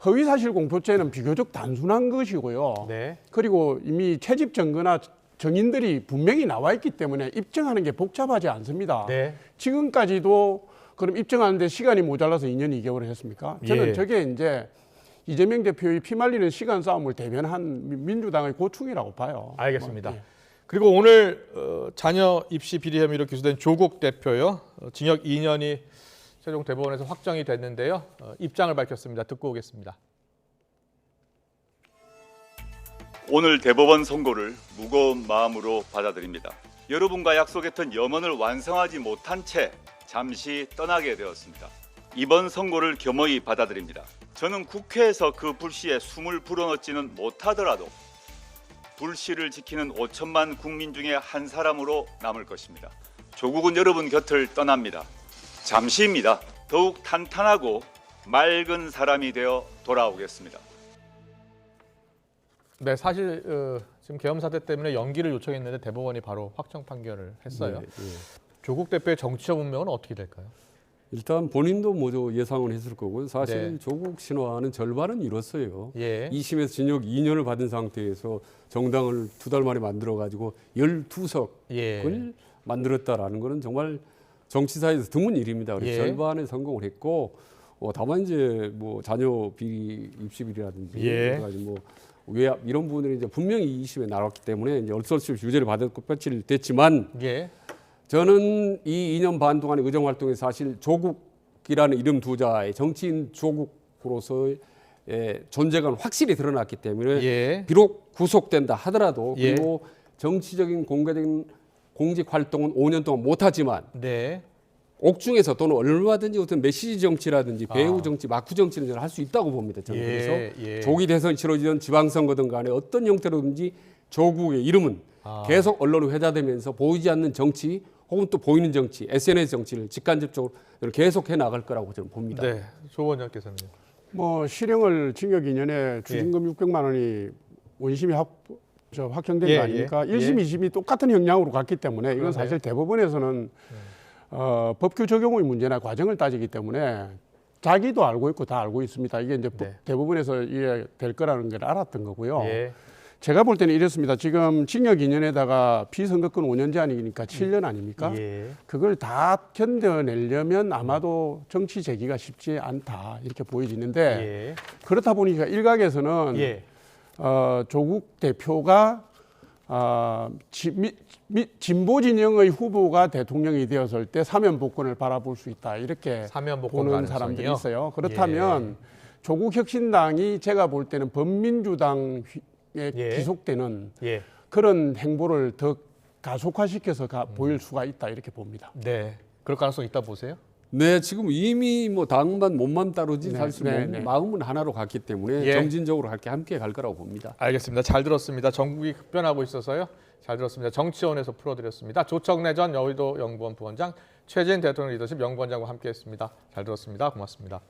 S6: 허위사실 공표죄는 비교적 단순한 것이고요. 그리고 이미 채집 증거나 정인들이 분명히 나와 있기 때문에 입증하는 게 복잡하지 않습니다. 지금까지도 그럼 입증하는데 시간이 모자라서 2년 2개월을 했습니까? 저는 저게 이제 이재명 대표의 피말리는 시간 싸움을 대변한 민주당의 고충이라고 봐요.
S1: 알겠습니다. 그리고 오늘 자녀 입시 비리 혐의로 기소된 조국 대표요. 징역 2년이 최종 대법원에서 확정이 됐는데요. 입장을 밝혔습니다. 듣고 오겠습니다.
S9: 오늘 대법원 선고를 무거운 마음으로 받아들입니다. 여러분과 약속했던 염원을 완성하지 못한 채 잠시 떠나게 되었습니다. 이번 선고를 겸허히 받아들입니다. 저는 국회에서 그 불씨에 숨을 불어넣지는 못하더라도 불씨를 지키는 5천만 국민 중에 한 사람으로 남을 것입니다. 조국은 여러분 곁을 떠납니다. 잠시입니다. 더욱 탄탄하고 맑은 사람이 되어 돌아오겠습니다.
S1: 네, 사실 지금 계엄 사태 때문에 연기를 요청했는데 대법원이 바로 확정 판결을 했어요. 조국 대표의 정치적 운명은 어떻게 될까요?
S7: 일단 본인도 모두 예상은 했을 거고요. 사실 조국 신화는 절반은 이뤘어요. 2심에서 징역 2년을 받은 상태에서 정당을 2달 만에 만들어가지고 12석을 만들었다라는 것은 정말 정치사에서 드문 일입니다. 그래서 절반에 성공을 했고 다만 이제 뭐 자녀 비리, 입시 비리라든지 뭐 외압 이런 부분들이 이제 분명히 2심에 나왔기 때문에 이제 어쩔 수 없이 유죄를 받았고 며칠 됐지만 저는 이 2년 반 동안의 의정 활동에 사실 조국이라는 이름 두 자의 정치인 조국으로서의 존재가 확실히 드러났기 때문에 비록 구속된다 하더라도 그리고 정치적인 공개적인 공직 활동은 5년 동안 못하지만 옥중에서 또는 얼마든지 어떤 메시지 정치라든지 배후 정치, 마크 정치는 할 수 있다고 봅니다. 저는 그래서 조기 대선이 치러지던 지방선거든 간에 어떤 형태로든지 조국의 이름은 계속 언론에 회자되면서 보이지 않는 정치 혹은 또 보이는 정치, SNS 정치를 직간접적으로 계속해 나갈 거라고 저는 봅니다.
S1: 네, 조 원장께서는.
S6: 뭐 실형을 징역 2년에 추징금 600만 원이 원심이 확정된 거 아닙니까? 1심, 2심이 똑같은 형량으로 갔기 때문에 이건 사실 대법원에서는 법규 적용의 문제나 과정을 따지기 때문에 자기도 알고 있고 다 알고 있습니다. 이게 이제 대법원에서 이게 될 거라는 걸 알았던 거고요. 제가 볼 때는 이렇습니다. 지금 징역 2년에다가 피선거권 5년 제한이니까 7년 아닙니까? 그걸 다 견뎌내려면 아마도 정치 재기가 쉽지 않다 이렇게 보여지는데 그렇다 보니까 일각에서는 조국 대표가 진보 진영의 후보가 대통령이 되었을 때 사면 복권을 바라볼 수 있다 이렇게 보는 사람들이 있어요. 그렇다면 조국 혁신당이 제가 볼 때는 범민주당에 기속되는 그런 행보를 더 가속화시켜서 보일 수가 있다 이렇게 봅니다.
S1: 네, 그럴 가능성이 있다 보세요?
S7: 네, 지금 이미 뭐 당만 몸만 따르지 사실 마음은 하나로 갔기 때문에 점진적으로 함께 갈 거라고 봅니다.
S1: 알겠습니다. 잘 들었습니다. 전국이 급변하고 있어서요. 잘 들었습니다. 정치원에서 풀어드렸습니다. 조청래 전 여의도 연구원 부원장, 최재인 대통령 리더십 연구원장과 함께했습니다. 잘 들었습니다. 고맙습니다.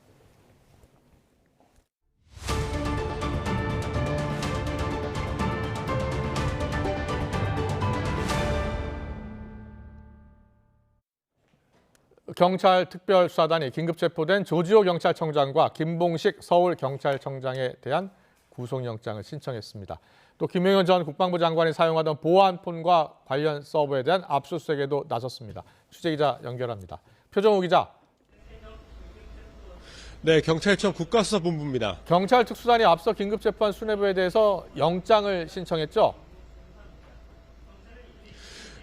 S1: 경찰 특별수사단이 긴급 체포된 조지호 경찰청장과 김봉식 서울경찰청장에 대한 구속영장을 신청했습니다. 또 김용현 전 국방부 장관이 사용하던 보안폰과 관련 서버에 대한 압수수색에도 나섰습니다. 취재기자 연결합니다. 표정우 기자.
S24: 네, 경찰청 국가수사본부입니다.
S1: 경찰 특수단이 앞서 긴급 체포한 수뇌부에 대해서 영장을 신청했죠?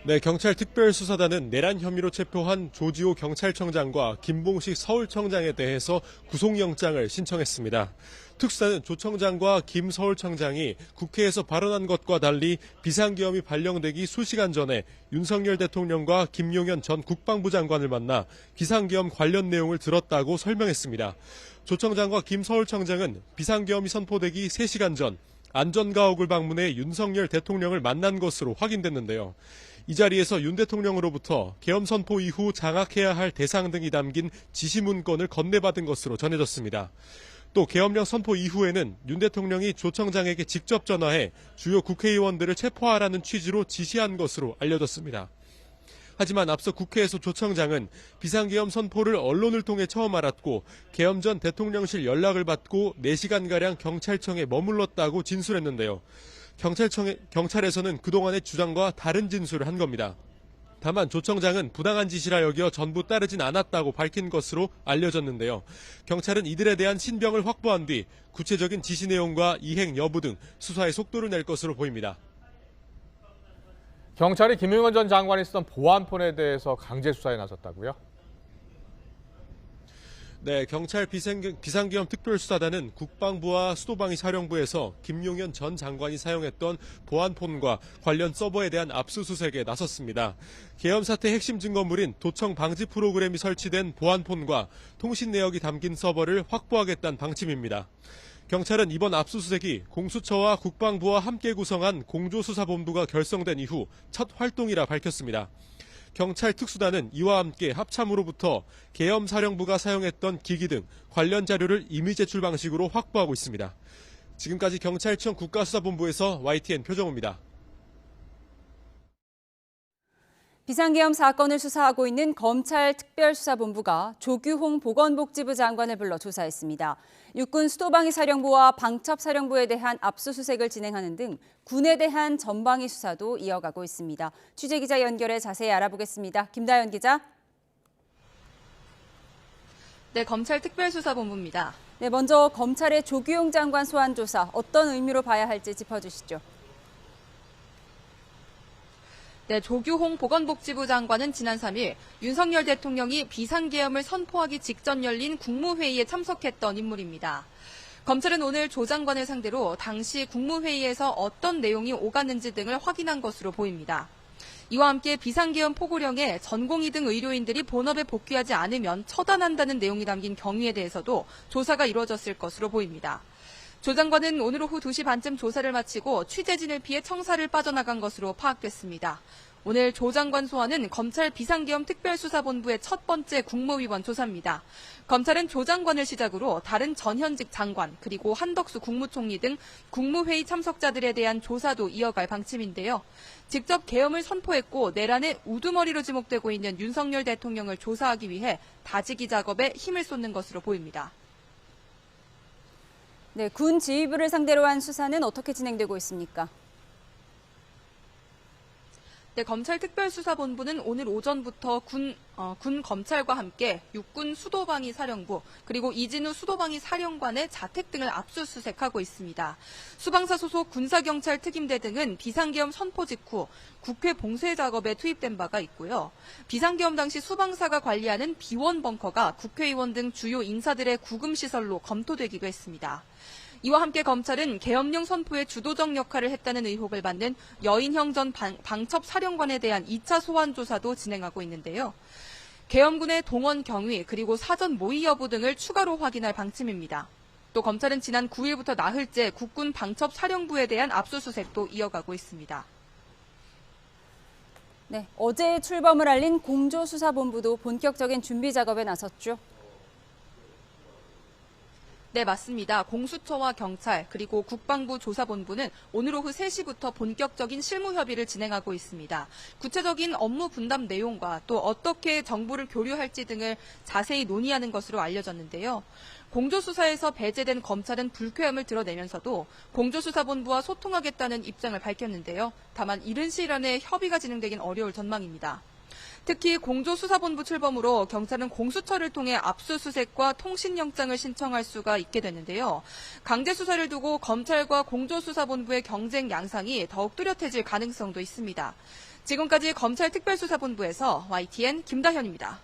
S24: 네, 경찰 특별수사단은 내란 혐의로 체포한 조지호 경찰청장과 김봉식 서울청장에 대해서 구속영장을 신청했습니다. 특수단은 조 청장과 김 서울청장이 국회에서 발언한 것과 달리 비상계엄이 발령되기 수시간 전에 윤석열 대통령과 김용현 전 국방부 장관을 만나 비상계엄 관련 내용을 들었다고 설명했습니다. 조 청장과 김 서울청장은 비상계엄이 선포되기 3시간 전 안전가옥을 방문해 윤석열 대통령을 만난 것으로 확인됐는데요. 이 자리에서 윤 대통령으로부터 계엄 선포 이후 장악해야 할 대상 등이 담긴 지시 문건을 건네받은 것으로 전해졌습니다. 또 계엄령 선포 이후에는 윤 대통령이 조 청장에게 직접 전화해 주요 국회의원들을 체포하라는 취지로 지시한 것으로 알려졌습니다. 하지만 앞서 국회에서 조 청장은 비상계엄 선포를 언론을 통해 처음 알았고 계엄 전 대통령실 연락을 받고 4시간가량 경찰청에 머물렀다고 진술했는데요. 경찰에서는 그동안의 주장과 다른 진술을 한 겁니다. 다만 조 청장은 부당한 지시라 여겨 전부 따르진 않았다고 밝힌 것으로 알려졌는데요. 경찰은 이들에 대한 신병을 확보한 뒤 구체적인 지시 내용과 이행 여부 등 수사에 속도를 낼 것으로 보입니다.
S1: 경찰이 김용현 전 장관이 쓰던 보안폰에 대해서 강제 수사에 나섰다고요?
S24: 네, 경찰 비상계엄 특별수사단은 국방부와 수도방위 사령부에서 김용현 전 장관이 사용했던 보안폰과 관련 서버에 대한 압수수색에 나섰습니다. 계엄 사태 핵심 증거물인 도청 방지 프로그램이 설치된 보안폰과 통신 내역이 담긴 서버를 확보하겠다는 방침입니다. 경찰은 이번 압수수색이 공수처와 국방부와 함께 구성한 공조수사본부가 결성된 이후 첫 활동이라 밝혔습니다. 경찰 특수단은 이와 함께 합참으로부터 계엄 사령부가 사용했던 기기 등 관련 자료를 임의 제출 방식으로 확보하고 있습니다. 지금까지 경찰청 국가수사본부에서 YTN 표정우입니다.
S23: 비상계엄 사건을 수사하고 있는 검찰 특별수사본부가 조규홍 보건복지부 장관을 불러 조사했습니다. 육군 수도방위 사령부와 방첩 사령부에 대한 압수수색을 진행하는 등 군에 대한 전방위 수사도 이어가고 있습니다. 취재기자 연결해 자세히 알아보겠습니다. 김다연 기자.
S5: 네, 검찰 특별수사본부입니다.
S23: 네, 먼저 검찰의 조규홍 장관 소환 조사 어떤 의미로 봐야 할지 짚어주시죠.
S5: 네, 조규홍 보건복지부 장관은 지난 3일 윤석열 대통령이 비상계엄을 선포하기 직전 열린 국무회의에 참석했던 인물입니다. 검찰은 오늘 조 장관을 상대로 당시 국무회의에서 어떤 내용이 오갔는지 등을 확인한 것으로 보입니다. 이와 함께 비상계엄 포고령에 전공의 등 의료인들이 본업에 복귀하지 않으면 처단한다는 내용이 담긴 경위에 대해서도 조사가 이루어졌을 것으로 보입니다. 조 장관은 오늘 오후 2시 반쯤 조사를 마치고 취재진을 피해 청사를 빠져나간 것으로 파악됐습니다. 오늘 조 장관 소환은 검찰 비상계엄 특별수사본부의 첫 번째 국무위원 조사입니다. 검찰은 조 장관을 시작으로 다른 전현직 장관 그리고 한덕수 국무총리 등 국무회의 참석자들에 대한 조사도 이어갈 방침인데요. 직접 계엄을 선포했고 내란의 우두머리로 지목되고 있는 윤석열 대통령을 조사하기 위해 다지기 작업에 힘을 쏟는 것으로 보입니다.
S23: 네, 군 지휘부를 상대로 한 수사는 어떻게 진행되고 있습니까?
S5: 네, 검찰 특별수사본부는 오늘 오전부터 군 검찰과 함께 육군 수도방위 사령부 그리고 이진우 수도방위 사령관의 자택 등을 압수수색하고 있습니다. 수방사 소속 군사경찰 특임대 등은 비상계엄 선포 직후 국회 봉쇄 작업에 투입된 바가 있고요. 비상계엄 당시 수방사가 관리하는 비원 벙커가 국회의원 등 주요 인사들의 구금시설로 검토되기도 했습니다. 이와 함께 검찰은 계엄령 선포에 주도적 역할을 했다는 의혹을 받는 여인형 전 방첩 사령관에 대한 2차 소환 조사도 진행하고 있는데요. 계엄군의 동원 경위 그리고 사전 모의 여부 등을 추가로 확인할 방침입니다. 또 검찰은 지난 9일부터 나흘째 국군 방첩 사령부에 대한 압수수색도 이어가고 있습니다.
S23: 네, 어제 출범을 알린 공조수사본부도 본격적인 준비 작업에 나섰죠.
S5: 네, 맞습니다. 공수처와 경찰 그리고 국방부 조사본부는 오늘 오후 3시부터 본격적인 실무 협의를 진행하고 있습니다. 구체적인 업무 분담 내용과 또 어떻게 정보를 교류할지 등을 자세히 논의하는 것으로 알려졌는데요. 공조수사에서 배제된 검찰은 불쾌함을 드러내면서도 공조수사본부와 소통하겠다는 입장을 밝혔는데요. 다만 이른 시일 안에 협의가 진행되긴 어려울 전망입니다. 특히 공조수사본부 출범으로 경찰은 공수처를 통해 압수수색과 통신영장을 신청할 수가 있게 됐는데요. 강제수사를 두고 검찰과 공조수사본부의 경쟁 양상이 더욱 뚜렷해질 가능성도 있습니다. 지금까지 검찰특별수사본부에서 YTN 김다현입니다.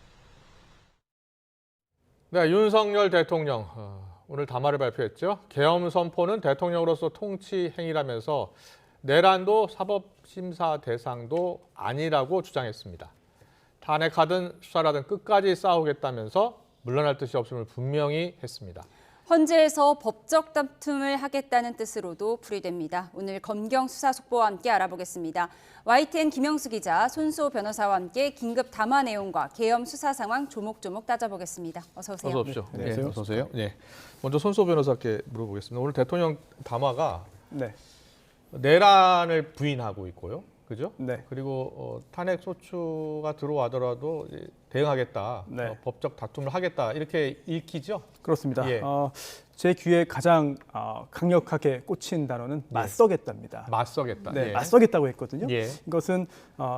S1: 네, 윤석열 대통령 오늘 담화를 발표했죠. 계엄 선포는 대통령으로서 통치 행위라면서 내란도 사법심사 대상도 아니라고 주장했습니다. 탄핵하든 수사라든 끝까지 싸우겠다면서 물러날 뜻이 없음을 분명히 했습니다.
S23: 헌재에서 법적 다툼을 하겠다는 뜻으로도 풀이됩니다. 오늘 검경 수사 속보와 함께 알아보겠습니다. YTN 김영수 기자, 손수호 변호사와 함께 긴급 담화 내용과 계엄 수사 상황 조목조목 따져보겠습니다. 어서 오세요.
S1: 어서 오십시오. 네, 어서 오세요. 네, 먼저 손수호 변호사께 물어보겠습니다. 오늘 대통령 담화가 내란을 부인하고 있고요. 그죠?
S4: 네.
S1: 그리고 탄핵 소추가 들어와더라도 대응하겠다, 법적 다툼을 하겠다 이렇게 읽히죠?
S4: 그렇습니다.
S1: 예.
S4: 제 귀에 가장 강력하게 꽂힌 단어는 맞서겠다입니다.
S1: 맞서겠다.
S4: 네,
S1: 예.
S4: 맞서겠다고 했거든요.
S1: 예.
S4: 이것은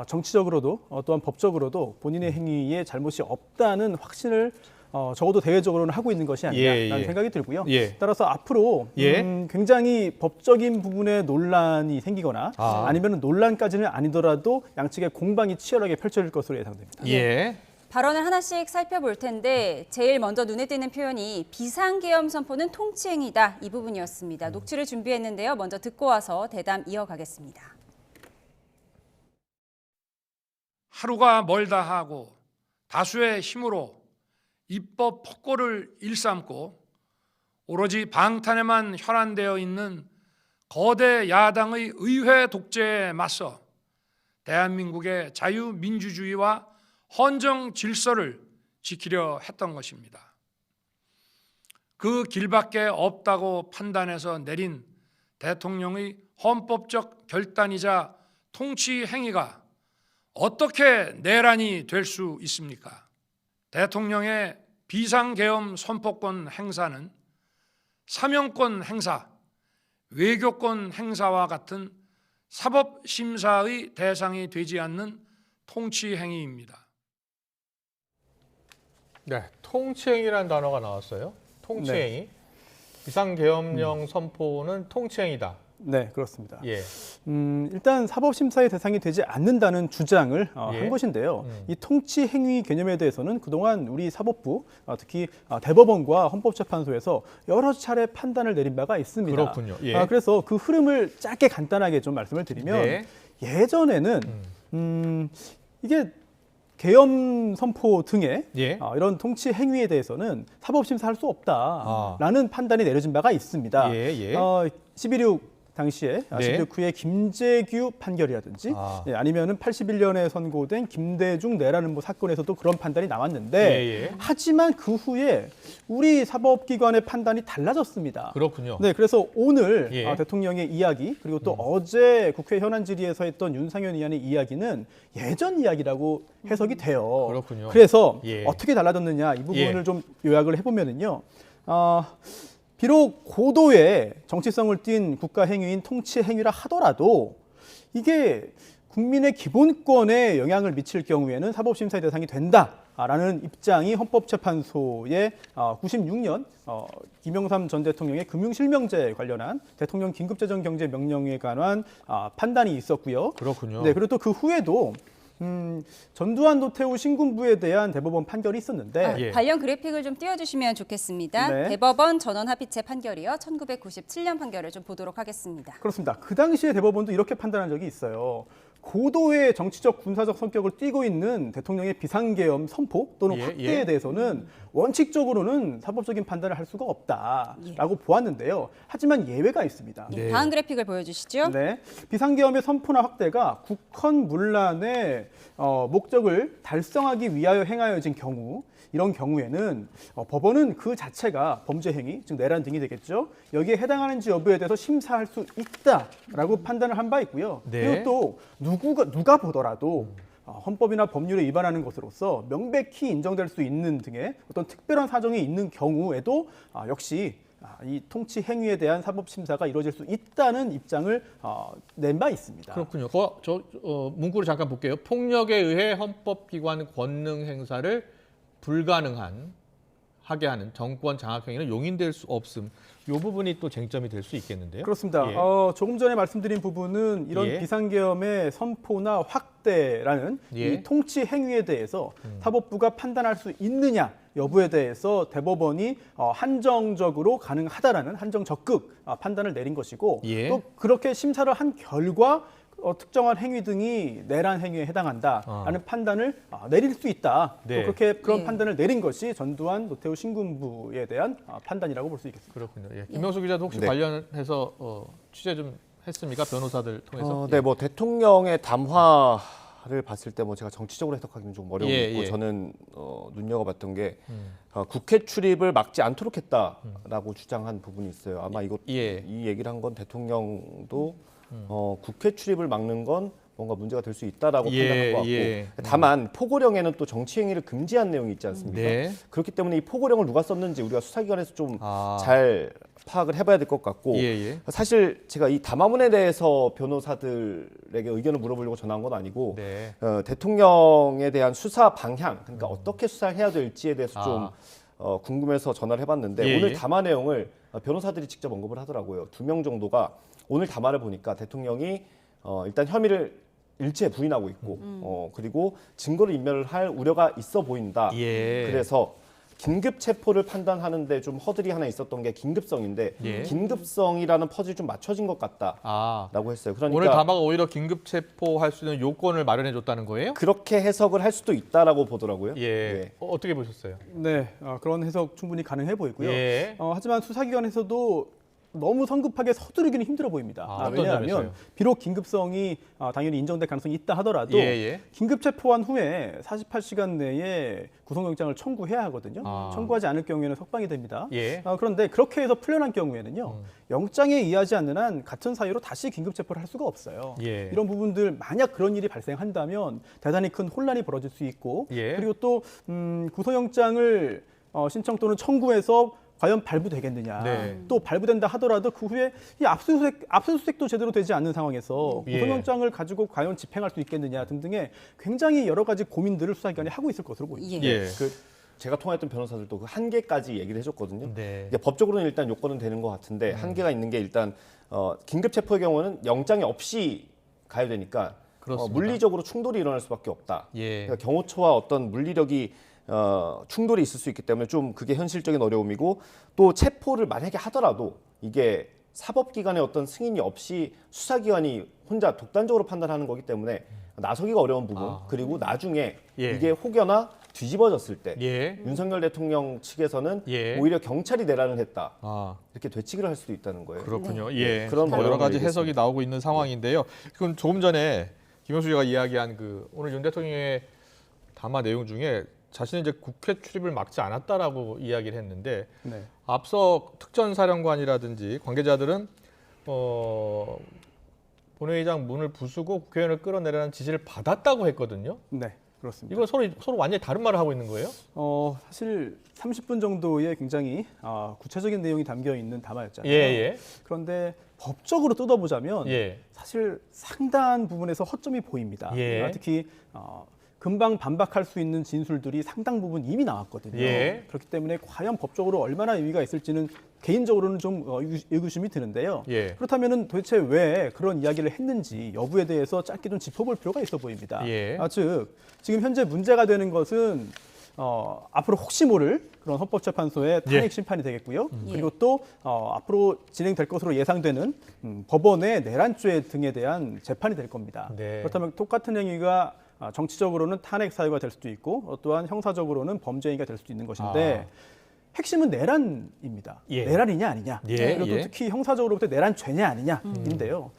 S4: 정치적으로도 또한 법적으로도 본인의 행위에 잘못이 없다는 확신을 적어도 대외적으로는 하고 있는 것이 아니라는 생각이 들고요. 따라서 앞으로 굉장히 법적인 부분에 논란이 생기거나 아니면 논란까지는 아니더라도 양측의 공방이 치열하게 펼쳐질 것으로 예상됩니다.
S23: 발언을 하나씩 살펴볼 텐데 제일 먼저 눈에 띄는 표현이 비상계엄 선포는 통치행위다 이 부분이었습니다. 녹취를 준비했는데요. 먼저 듣고 와서 대담 이어가겠습니다.
S16: 하루가 멀다 하고 다수의 힘으로 입법 폭거를 일삼고 오로지 방탄에만 혈안되어 있는 거대 야당의 의회 독재에 맞서 대한민국의 자유민주주의와 헌정 질서를 지키려 했던 것입니다. 그 길밖에 없다고 판단해서 내린 대통령의 헌법적 결단이자 통치 행위가 어떻게 내란이 될 수 있습니까? 대통령의 비상계엄 선포권 행사는 사명권 행사, 외교권 행사와 같은 사법심사의 대상이 되지 않는 통치 행위입니다.
S1: 네, 통치행위라는 단어가 나왔어요. 통치행위. 비상계엄령 선포는 통치행위다.
S4: 네, 그렇습니다.
S1: 예.
S4: 일단 사법심사의 대상이 되지 않는다는 주장을 한 것인데요. 이 통치 행위 개념에 대해서는 그동안 우리 사법부, 특히 대법원과 헌법재판소에서 여러 차례 판단을 내린 바가 있습니다.
S1: 그렇군요. 예.
S4: 그래서 그 흐름을 짧게 간단하게 좀 말씀을 드리면
S1: 네.
S4: 예전에는 이게 계엄 선포 등의
S1: 예.
S4: 이런 통치 행위에 대해서는 사법심사할 수 없다라는 판단이 내려진 바가 있습니다.
S1: 예, 예.
S4: 11.6 당시에
S1: 네.
S4: 11.6 후에 김재규 판결이라든지 아니면은 81년에 선고된 김대중 내라는 사건에서도 그런 판단이 나왔는데
S1: 예, 예.
S4: 하지만 그 후에 우리 사법기관의 판단이 달라졌습니다.
S1: 그렇군요.
S4: 네, 그래서 오늘
S1: 예.
S4: 대통령의 이야기 그리고 또 어제 국회 현안 질의에서 했던 윤상현 의원의 이야기는 예전 이야기라고 해석이 돼요.
S1: 그렇군요.
S4: 그래서
S1: 예.
S4: 어떻게 달라졌느냐 이 부분을
S1: 예.
S4: 좀 요약을 해보면은요. 비록 고도의 정치성을 띈 국가 행위인 통치 행위라 하더라도 이게 국민의 기본권에 영향을 미칠 경우에는 사법심사의 대상이 된다라는 입장이 헌법재판소의 96년 김영삼 전 대통령의 금융실명제 관련한 대통령 긴급재정경제명령에 관한 판단이 있었고요.
S1: 그렇군요.
S4: 네, 그리고 또 그 후에도 전두환 노태우 신군부에 대한 대법원 판결이 있었는데
S1: 예.
S23: 관련 그래픽을 좀 띄워주시면 좋겠습니다.
S4: 네.
S23: 대법원 전원합의체 판결이요. 1997년 판결을 좀 보도록 하겠습니다.
S4: 그렇습니다. 그 당시에 대법원도 이렇게 판단한 적이 있어요. 고도의 정치적 군사적 성격을 띠고 있는 대통령의 비상계엄 선포 또는
S1: 예,
S4: 확대에
S1: 예.
S4: 대해서는 원칙적으로는 사법적인 판단을 할 수가 없다라고 보았는데요. 하지만 예외가 있습니다.
S23: 예, 다음 그래픽을 보여주시죠.
S4: 네, 비상계엄의 선포나 확대가 국헌 문란의 목적을 달성하기 위하여 행하여진 경우 이런 경우에는 법원은 그 자체가 범죄 행위, 즉 내란 등이 되겠죠. 여기에 해당하는지 여부에 대해서 심사할 수 있다라고 판단을 한 바 있고요.
S1: 네.
S4: 그리고 또 누가 보더라도 헌법이나 법률에 위반하는 것으로서 명백히 인정될 수 있는 등의 어떤 특별한 사정이 있는 경우에도 역시 이 통치 행위에 대한 사법 심사가 이루어질 수 있다는 입장을 낸 바 있습니다.
S1: 그렇군요. 문구를 잠깐 볼게요. 폭력에 의해 헌법기관 권능 행사를 불가능하게 하는 정권 장악 행위는 용인될 수 없음. 이 부분이 또 쟁점이 될 수 있겠는데요.
S4: 그렇습니다.
S1: 예.
S4: 조금 전에 말씀드린 부분은 이런
S1: 예.
S4: 비상계엄의 선포나 확대라는
S1: 예.
S4: 이 통치 행위에 대해서 사법부가 판단할 수 있느냐 여부에 대해서 대법원이 한정적으로 가능하다라는 한정 적극 판단을 내린 것이고
S1: 예.
S4: 또 그렇게 심사를 한 결과 특정한 행위 등이 내란 행위에 해당한다라는 판단을 내릴 수 있다.
S1: 네.
S4: 또 그렇게 그런
S23: 예.
S4: 판단을 내린 것이 전두환 노태우 신군부에 대한 판단이라고 볼 수 있겠습니다.
S1: 그렇군요. 예. 김명수 기자도 혹시
S10: 네.
S1: 관련해서 취재 좀 했습니까? 변호사들 통해서?
S10: 네, 뭐 대통령의 담화를 봤을 때 뭐 제가 정치적으로 해석하기는 좀 어려운 게 있고 저는 눈여겨봤던 게 국회 출입을 막지 않도록 했다라고 주장한 부분이 있어요. 아마 이 얘기를 한 건 대통령도 국회 출입을 막는 건 뭔가 문제가 될 수 있다라고 판단한 것 같고 다만 포고령에는 또 정치 행위를 금지한 내용이 있지 않습니까?
S1: 네.
S10: 그렇기 때문에 이 포고령을 누가 썼는지 우리가 수사기관에서 좀 잘 파악을 해봐야 될 것 같고 사실 제가 이 담화문에 대해서 변호사들에게 의견을 물어보려고 전화한 건 아니고 대통령에 대한 수사 방향 그러니까 어떻게 수사를 해야 될지에 대해서 좀 궁금해서 전화를 해봤는데 오늘 담화 내용을 변호사들이 직접 언급을 하더라고요. 2명 정도가 오늘 담화를 보니까 대통령이 일단 혐의를 일체 부인하고 있고 그리고 증거를 인멸을 할 우려가 있어 보인다. 그래서 긴급 체포를 판단하는데 좀 허들이 하나 있었던 게 긴급성인데 긴급성이라는 퍼즐이 좀 맞춰진 것 같다라고 했어요. 그러니까
S1: 오늘 담화가 오히려 긴급 체포할 수 있는 요건을 마련해 줬다는 거예요?
S10: 그렇게 해석을 할 수도 있다라고 보더라고요.
S1: 어떻게 보셨어요?
S4: 네, 그런 해석 충분히 가능해 보이고요. 하지만 수사기관에서도 너무 성급하게 서두르기는 힘들어 보입니다. 왜냐하면 비록 긴급성이 당연히 인정될 가능성이 있다 하더라도 긴급 체포한 후에 48시간 내에 구속영장을 청구해야 하거든요. 청구하지 않을 경우에는 석방이 됩니다. 그런데 그렇게 해서 풀려난 경우에는요. 영장에 의하지 않는 한 같은 사유로 다시 긴급 체포를 할 수가 없어요. 이런 부분들 만약 그런 일이 발생한다면 대단히 큰 혼란이 벌어질 수 있고 그리고 또 구속영장을 신청 또는 청구해서 과연 발부되겠느냐. 또 발부된다 하더라도 그 후에 이 압수수색도 제대로 되지 않는 상황에서 구속영장을 가지고 과연 집행할 수 있겠느냐 등등의 굉장히 여러 가지 고민들을 수사기관이 하고 있을 것으로 보입니다.
S10: 제가 통화했던 변호사들도 그 한계까지 얘기를 해줬거든요.
S1: 네.
S10: 이제 법적으로는 일단 요건은 되는 것 같은데 한계가 있는 게 일단 긴급 체포의 경우는 영장이 없이 가야 되니까 물리적으로 충돌이 일어날 수밖에 없다.
S1: 예.
S10: 그러니까 경호처와 어떤 물리력이 충돌이 있을 수 있기 때문에 좀 그게 현실적인 어려움이고 또 체포를 만약에 하더라도 이게 사법기관의 어떤 승인이 없이 수사기관이 혼자 독단적으로 판단하는 거기 때문에 나서기가 어려운 부분 그리고 나중에 이게 혹여나 뒤집어졌을 때 윤석열 대통령 측에서는 오히려 경찰이 내란을 했다 이렇게 되치기를 할 수도 있다는 거예요.
S1: 그렇군요.
S10: 네.
S1: 예.
S10: 그런
S1: 여러 가지
S10: 얘기했습니다.
S1: 해석이 나오고 있는 상황인데요. 그럼 조금 전에 김영수 씨가 이야기한 그 오늘 윤 대통령의 담화 내용 중에 자신은 이제 국회 출입을 막지 않았다라고 이야기를 했는데
S4: 네.
S1: 앞서 특전사령관이라든지 관계자들은 본회의장 문을 부수고 국회의원을 끌어내라는 지시를 받았다고 했거든요.
S4: 네, 그렇습니다.
S1: 이거 서로 완전히 다른 말을 하고 있는 거예요?
S4: 사실 30분 정도의 굉장히 구체적인 내용이 담겨 있는 담화였잖아요.
S1: 예.
S4: 그런데 법적으로 뜯어보자면
S1: 예.
S4: 사실 상당한 부분에서 허점이 보입니다.
S1: 예.
S4: 특히 금방 반박할 수 있는 진술들이 상당 부분 이미 나왔거든요.
S1: 예.
S4: 그렇기 때문에 과연 법적으로 얼마나 의미가 있을지는 개인적으로는 좀 의구심이 드는데요.
S1: 예.
S4: 그렇다면 도대체 왜 그런 이야기를 했는지 여부에 대해서 짧게 좀 짚어볼 필요가 있어 보입니다.
S1: 예.
S4: 즉 지금 현재 문제가 되는 것은 앞으로 혹시 모를 그런 헌법재판소의 탄핵 심판이 되겠고요. 그리고 또 앞으로 진행될 것으로 예상되는 법원의 내란죄 등에 대한 재판이 될 겁니다.
S1: 네.
S4: 그렇다면 똑같은 행위가 정치적으로는 탄핵 사유가 될 수도 있고 또한 형사적으로는 범죄 행위가 될 수도 있는 것인데 핵심은 내란입니다.
S1: 예.
S4: 내란이냐 아니냐. 그리고 또 특히 형사적으로부터 내란죄냐 아니냐인데요.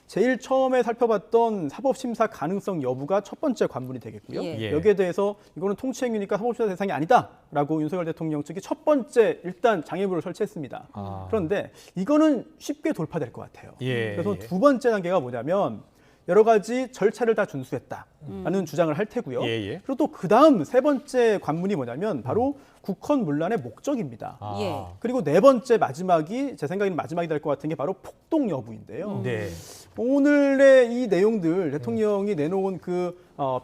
S4: 제일 처음에 살펴봤던 사법심사 가능성 여부가 첫 번째 관문이 되겠고요.
S1: 예.
S4: 여기에 대해서 이거는 통치행위니까 사법심사 대상이 아니다라고 윤석열 대통령 측이 첫 번째 일단 장애물을 설치했습니다. 그런데 이거는 쉽게 돌파될 것 같아요.
S1: 예.
S4: 그래서 두 번째 단계가 뭐냐면 여러 가지 절차를 다 준수했다라는 주장을 할 테고요. 그리고 또 그 다음 세 번째 관문이 뭐냐면 바로 국헌 문란의 목적입니다. 그리고 네 번째 마지막이 제 생각에는 마지막이 될 것 같은 게 바로 폭동 여부인데요.
S1: 네.
S4: 오늘의 이 내용들 대통령이 내놓은 그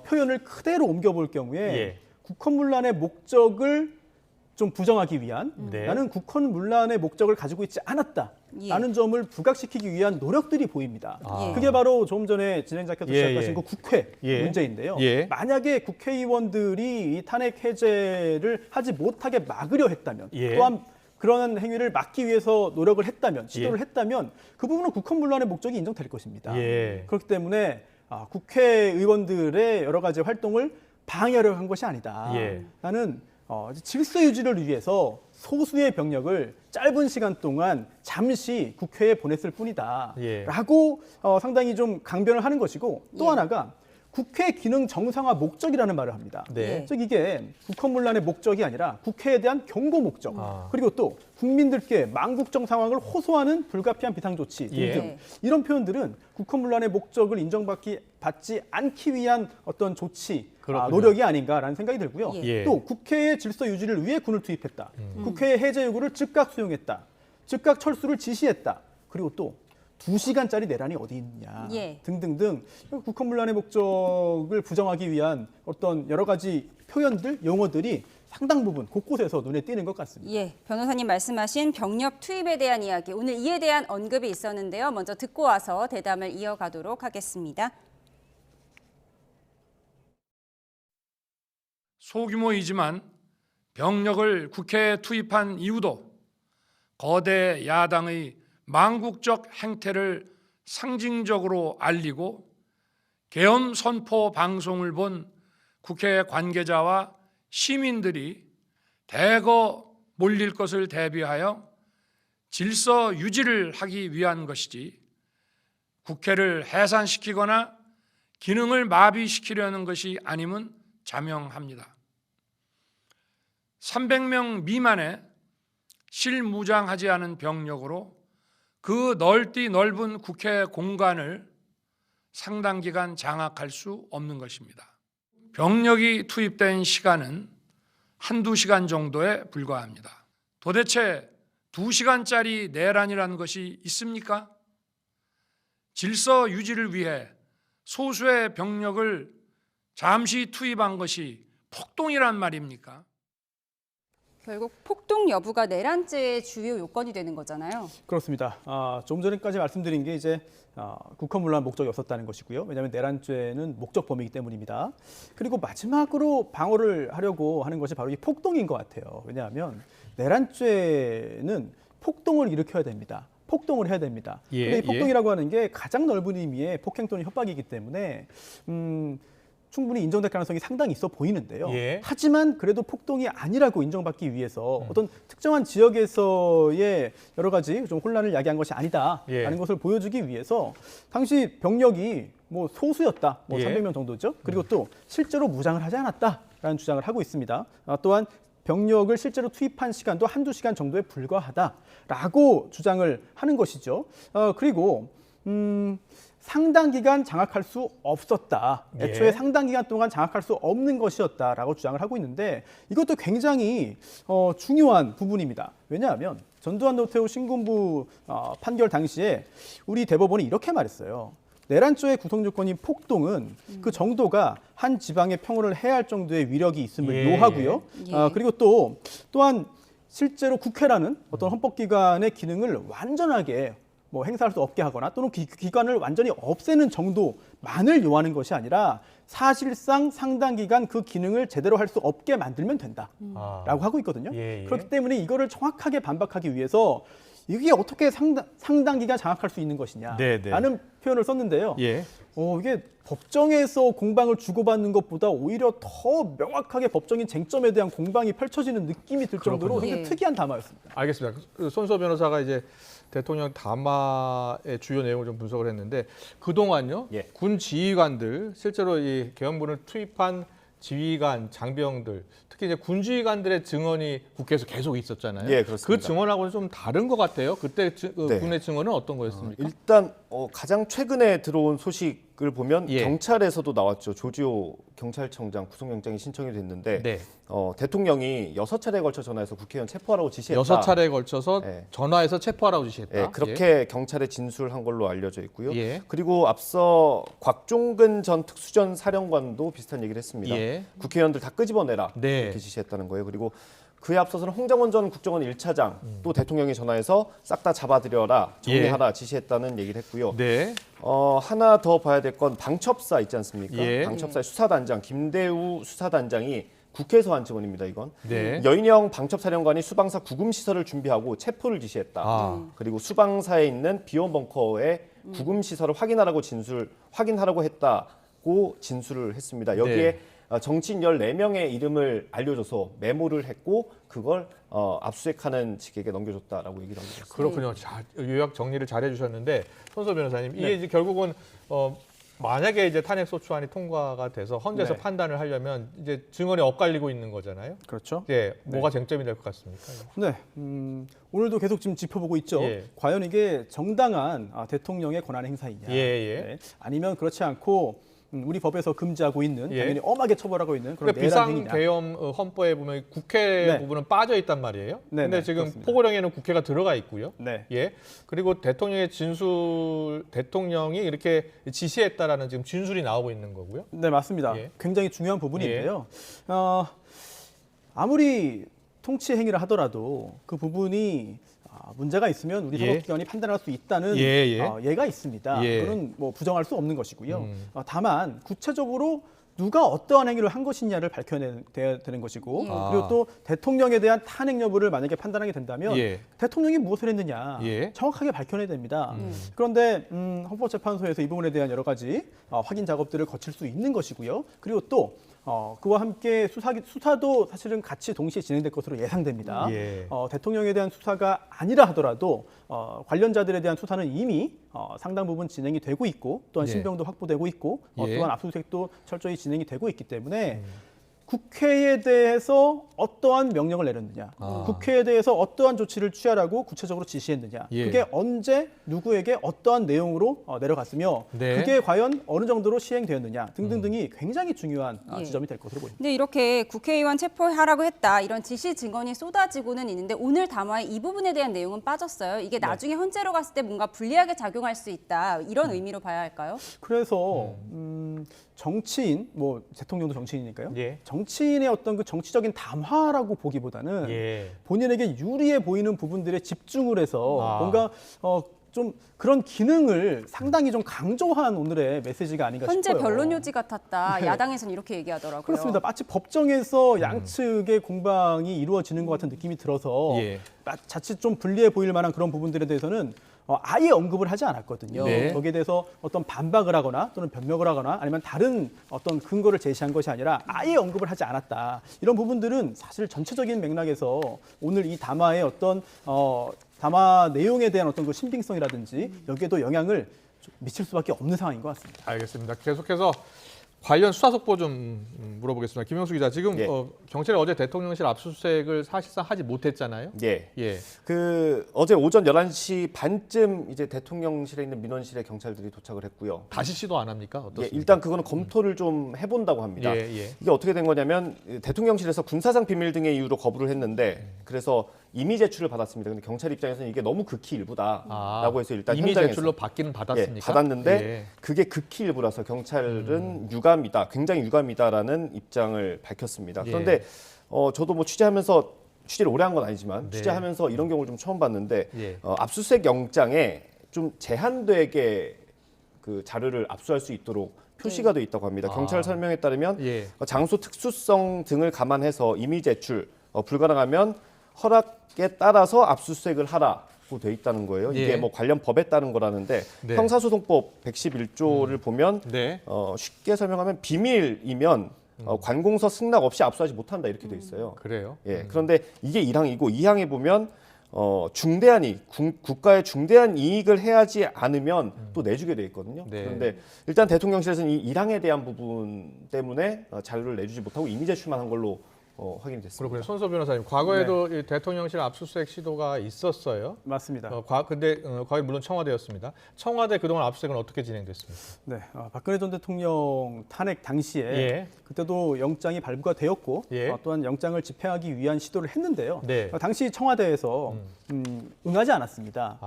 S4: 표현을 그대로 옮겨볼 경우에 국헌 문란의 목적을 좀 부정하기 위한 나는 국헌 문란의 목적을 가지고 있지 않았다라는 점을 부각시키기 위한 노력들이 보입니다. 그게 바로 조금 전에 진행자께서 시작하신 그 국회 문제인데요. 만약에 국회의원들이 이 탄핵 해제를 하지 못하게 막으려 했다면 또한 그런 행위를 막기 위해서 노력을 했다면 시도를 했다면 그 부분은 국헌 문란의 목적이 인정될 것입니다. 그렇기 때문에 국회의원들의 여러 가지 활동을 방해하려고 한 것이 아니다. 나는 질서 유지를 위해서 소수의 병력을 짧은 시간 동안 잠시 국회에 보냈을 뿐이다. 라고 상당히 좀 강변을 하는 것이고 또 하나가 국회 기능 정상화 목적이라는 말을 합니다. 즉 이게 국헌 문란의 목적이 아니라 국회에 대한 경고 목적 그리고 또 국민들께 망국적 상황을 호소하는 불가피한 비상조치 등등 이런 표현들은 국헌 문란의 목적을 인정받지 않기 위한 어떤 조치 노력이 아닌가라는 생각이 들고요. 또 국회의 질서 유지를 위해 군을 투입했다. 국회의 해제 요구를 즉각 수용했다. 즉각 철수를 지시했다. 그리고 또 2시간짜리 내란이 어디 있느냐 등등등 국헌 문란의 목적을 부정하기 위한 어떤 여러 가지 표현들, 용어들이 상당 부분 곳곳에서 눈에 띄는 것 같습니다.
S23: 변호사님 말씀하신 병력 투입에 대한 이야기, 오늘 이에 대한 언급이 있었는데요. 먼저 듣고 와서 대담을 이어가도록 하겠습니다.
S16: 소규모이지만 병력을 국회에 투입한 이유도 거대 야당의 망국적 행태를 상징적으로 알리고 계엄 선포 방송을 본 국회 관계자와 시민들이 대거 몰릴 것을 대비하여 질서 유지를 하기 위한 것이지 국회를 해산시키거나 기능을 마비시키려는 것이 아님은 자명합니다. 300명 미만의 실무장하지 않은 병력으로 그 넓은 국회 공간을 상당 기간 장악할 수 없는 것입니다. 병력이 투입된 시간은 한두 시간 정도에 불과합니다. 도대체 2시간짜리 내란이라는 것이 있습니까? 질서 유지를 위해 소수의 병력을 잠시 투입한 것이 폭동이란 말입니까?
S23: 결국 폭동 여부가 내란죄의 주요 요건이 되는 거잖아요.
S4: 그렇습니다. 좀 전에까지 말씀드린 게 이제 국헌문란 목적이 없었다는 것이고요. 왜냐하면 내란죄는 목적 범위이기 때문입니다. 그리고 마지막으로 방어를 하려고 하는 것이 바로 이 폭동인 것 같아요. 왜냐하면 내란죄는 폭동을 일으켜야 됩니다. 폭동을 해야 됩니다. 근데 이 폭동이라고 하는 게 가장 넓은 의미의 폭행 또는 협박이기 때문에 충분히 인정될 가능성이 상당히 있어 보이는데요. 하지만 그래도 폭동이 아니라고 인정받기 위해서 어떤 특정한 지역에서의 여러 가지 좀 혼란을 야기한 것이 아니다라는 것을 보여주기 위해서 당시 병력이 뭐 소수였다, 300명 정도죠. 그리고 또 실제로 무장을 하지 않았다라는 주장을 하고 있습니다. 또한 병력을 실제로 투입한 시간도 한두 시간 정도에 불과하다라고 주장을 하는 것이죠. 그리고 상당 기간 장악할 수 없었다. 애초에 상당 기간 동안 장악할 수 없는 것이었다라고 주장을 하고 있는데 이것도 굉장히 중요한 부분입니다. 왜냐하면 전두환 노태우 신군부 판결 당시에 우리 대법원이 이렇게 말했어요. 내란죄의 구성 조건인 폭동은 그 정도가 한 지방의 평화를 해할 정도의 위력이 있음을 요하고요. 그리고 또한 실제로 국회라는 어떤 헌법기관의 기능을 완전하게 행사할 수 없게 하거나 또는 기관을 완전히 없애는 정도만을 요하는 것이 아니라 사실상 상당 기간 그 기능을 제대로 할 수 없게 만들면 된다라고 하고 있거든요. 그렇기 때문에 이거를 정확하게 반박하기 위해서 이게 어떻게 상당 기간 장악할 수 있는 것이냐라는 표현을 썼는데요. 이게 법정에서 공방을 주고받는 것보다 오히려 더 명확하게 법정인 쟁점에 대한 공방이 펼쳐지는 느낌이 들 정도로 굉장히 특이한 담화였습니다.
S1: 알겠습니다. 손수호 변호사가 이제 대통령 담화의 주요 내용을 좀 분석을 했는데 그동안요 군 지휘관들 실제로 이 계엄군을 투입한 지휘관, 장병들 특히 이제 군 지휘관들의 증언이 국회에서 계속 있었잖아요.
S10: 그렇습니다.
S1: 그 증언하고는 좀 다른 것 같아요. 그때 군의 증언은 어떤 거였습니까?
S10: 일단 가장 최근에 들어온 소식을 보면 경찰에서도 나왔죠. 조지호 경찰청장 구속영장이 신청이 됐는데 대통령이 6차례에 걸쳐 전화해서 국회의원 체포하라고 지시했다.
S1: 6차례에 걸쳐서 전화해서 체포하라고 지시했다.
S10: 그렇게 경찰에 진술한 걸로 알려져 있고요. 그리고 앞서 곽종근 전 특수전 사령관도 비슷한 얘기를 했습니다. 국회의원들 다 끄집어내라 이렇게 지시했다는 거예요. 그리고 그에 앞서서는 홍장원 전 국정원 1차장 또 대통령이 전화해서 싹 다 잡아들여라, 정리하라 지시했다는 얘기를 했고요. 하나 더 봐야 될 건 방첩사 있지 않습니까? 방첩사의 수사단장 김대우 수사단장이 국회에서 한 증언입니다. 이건 여인영 방첩사령관이 수방사 구금시설을 준비하고 체포를 지시했다. 그리고 수방사에 있는 비원 벙커에 구금시설을 확인하라고 했다고 진술을 했습니다. 여기에 정치인 14명의 이름을 알려줘서 메모를 했고 그걸 압수수색하는 측에게 넘겨줬다라고 얘기를 합니다.
S1: 그렇군요. 자, 요약 정리를 잘 해주셨는데 손수호 변호사님 이게 이제 결국은 만약에 이제 탄핵소추안이 통과가 돼서 헌재에서 판단을 하려면 이제 증언이 엇갈리고 있는 거잖아요.
S4: 그렇죠.
S1: 뭐가 쟁점이 될 것 같습니까?
S4: 오늘도 계속 지금 짚어보고 있죠. 과연 이게 정당한 대통령의 권한 행사이냐, 아니면 그렇지 않고 우리 법에서 금지하고 있는 당연히 엄하게 처벌하고 있는 그런 내란 행위냐.
S1: 비상계엄 헌법에 보면 국회 부분은 빠져 있단 말이에요. 근데 지금 그렇습니다. 포고령에는 국회가 들어가 있고요. 그리고 대통령이 이렇게 지시했다라는 지금 진술이 나오고 있는 거고요.
S4: 네, 맞습니다. 굉장히 중요한 부분인데요. 아무리 통치 행위를 하더라도 그 부분이 문제가 있으면 우리 사법기관이 판단할 수 있다는 예가 있습니다. 그건 부정할 수 없는 것이고요. 다만 구체적으로 누가 어떠한 행위를 한 것이냐를 밝혀내야 되는 것이고 그리고 또 대통령에 대한 탄핵 여부를 만약에 판단하게 된다면 대통령이 무엇을 했느냐 정확하게 밝혀내야 됩니다. 그런데 헌법재판소에서 이 부분에 대한 여러 가지 확인 작업들을 거칠 수 있는 것이고요. 그리고 또 그와 함께 수사도 사실은 같이 동시에 진행될 것으로 예상됩니다. 대통령에 대한 수사가 아니라 하더라도 관련자들에 대한 수사는 이미 상당 부분 진행이 되고 있고 또한 신병도 확보되고 있고 또한 압수수색도 철저히 진행이 되고 있기 때문에 국회에 대해서 어떠한 명령을 내렸느냐, 국회에 대해서 어떠한 조치를 취하라고 구체적으로 지시했느냐, 그게 언제 누구에게 어떠한 내용으로 내려갔으며 그게 과연 어느 정도로 시행되었느냐 등등등이 굉장히 중요한 지점이 될 것으로 보입니다.
S23: 근데 이렇게 국회의원 체포하라고 했다 이런 지시 증언이 쏟아지고는 있는데 오늘 담화에 이 부분에 대한 내용은 빠졌어요. 이게 나중에 헌재로 갔을 때 뭔가 불리하게 작용할 수 있다 이런 의미로 봐야 할까요?
S4: 그래서 정치인, 뭐 대통령도 정치인이니까요. 정치인의 어떤 그 정치적인 담화라고 보기보다는 본인에게 유리해 보이는 부분들에 집중을 해서 뭔가 좀 그런 기능을 상당히 좀 강조한 오늘의 메시지가 아닌가
S23: 현재
S4: 싶어요.
S23: 변론 요지 같았다.
S4: 네.
S23: 야당에서는 이렇게 얘기하더라고요.
S4: 그렇습니다. 마치 법정에서 양측의 공방이 이루어지는 것 같은 느낌이 들어서 자칫 좀 불리해 보일 만한 그런 부분들에 대해서는 아예 언급을 하지 않았거든요. 거기에 대해서 어떤 반박을 하거나 또는 변명을 하거나 아니면 다른 어떤 근거를 제시한 것이 아니라 아예 언급을 하지 않았다. 이런 부분들은 사실 전체적인 맥락에서 오늘 이 담화의 어떤 담화 내용에 대한 어떤 그 신빙성이라든지 여기에도 영향을 미칠 수밖에 없는 상황인 것 같습니다.
S1: 알겠습니다. 계속해서 관련 수사 속보 좀 물어보겠습니다. 김영수 기자, 지금 경찰이 어제 대통령실 압수수색을 사실상 하지 못했잖아요.
S10: 그 어제 오전 11시 반쯤 이제 대통령실에 있는 민원실에 경찰들이 도착을 했고요.
S1: 다시 시도 안 합니까? 어떻습니까?
S10: 일단 그거는 검토를 좀 해본다고 합니다. 이게 어떻게 된 거냐면 대통령실에서 군사상 비밀 등의 이유로 거부를 했는데 그래서 임의 제출을 받았습니다. 근데 경찰 입장에서는 이게 너무 극히 일부다라고 해서 일단
S1: 임의
S10: 현장에서
S1: 제출로 받기는 받았습니까?
S10: 받았는데 그게 극히 일부라서 경찰은 유감이다, 굉장히 유감이다라는 입장을 밝혔습니다. 그런데 저도 뭐 취재를 오래 한 건 아니지만 취재하면서 이런 경우를 좀 처음 봤는데 압수수색 영장에 좀 제한되게 그 자료를 압수할 수 있도록 표시가 돼 있다고 합니다. 경찰 설명에 따르면 장소 특수성 등을 감안해서 임의 제출 불가능하면 허락에 따라서 압수수색을 하라고 돼 있다는 거예요. 이게 뭐 관련 법에 따른 거라는데 형사소송법 111조를 보면 쉽게 설명하면 비밀이면 관공서 승낙 없이 압수하지 못한다 이렇게 돼 있어요.
S1: 그래요?
S10: 그런데 이게 1항이고 2항에 보면 중대한 이익, 국가의 중대한 이익을 해하지 않으면 또 내주게 돼 있거든요. 그런데 일단 대통령실에서는 이 1항에 대한 부분 때문에 자료를 내주지 못하고 임의 제출만 한 걸로 확인이 됐습니다.
S1: 그렇군요. 손소 변호사님, 과거에도 이 대통령실 압수수색 시도가 있었어요.
S4: 맞습니다.
S1: 근데 과거 물론 청와대였습니다. 청와대 그동안 압수수색은 어떻게 진행됐습니까?
S4: 네, 박근혜 전 대통령 탄핵 당시에 그때도 영장이 발부가 되었고 또한 영장을 집행하기 위한 시도를 했는데요. 당시 청와대에서 응하지 않았습니다.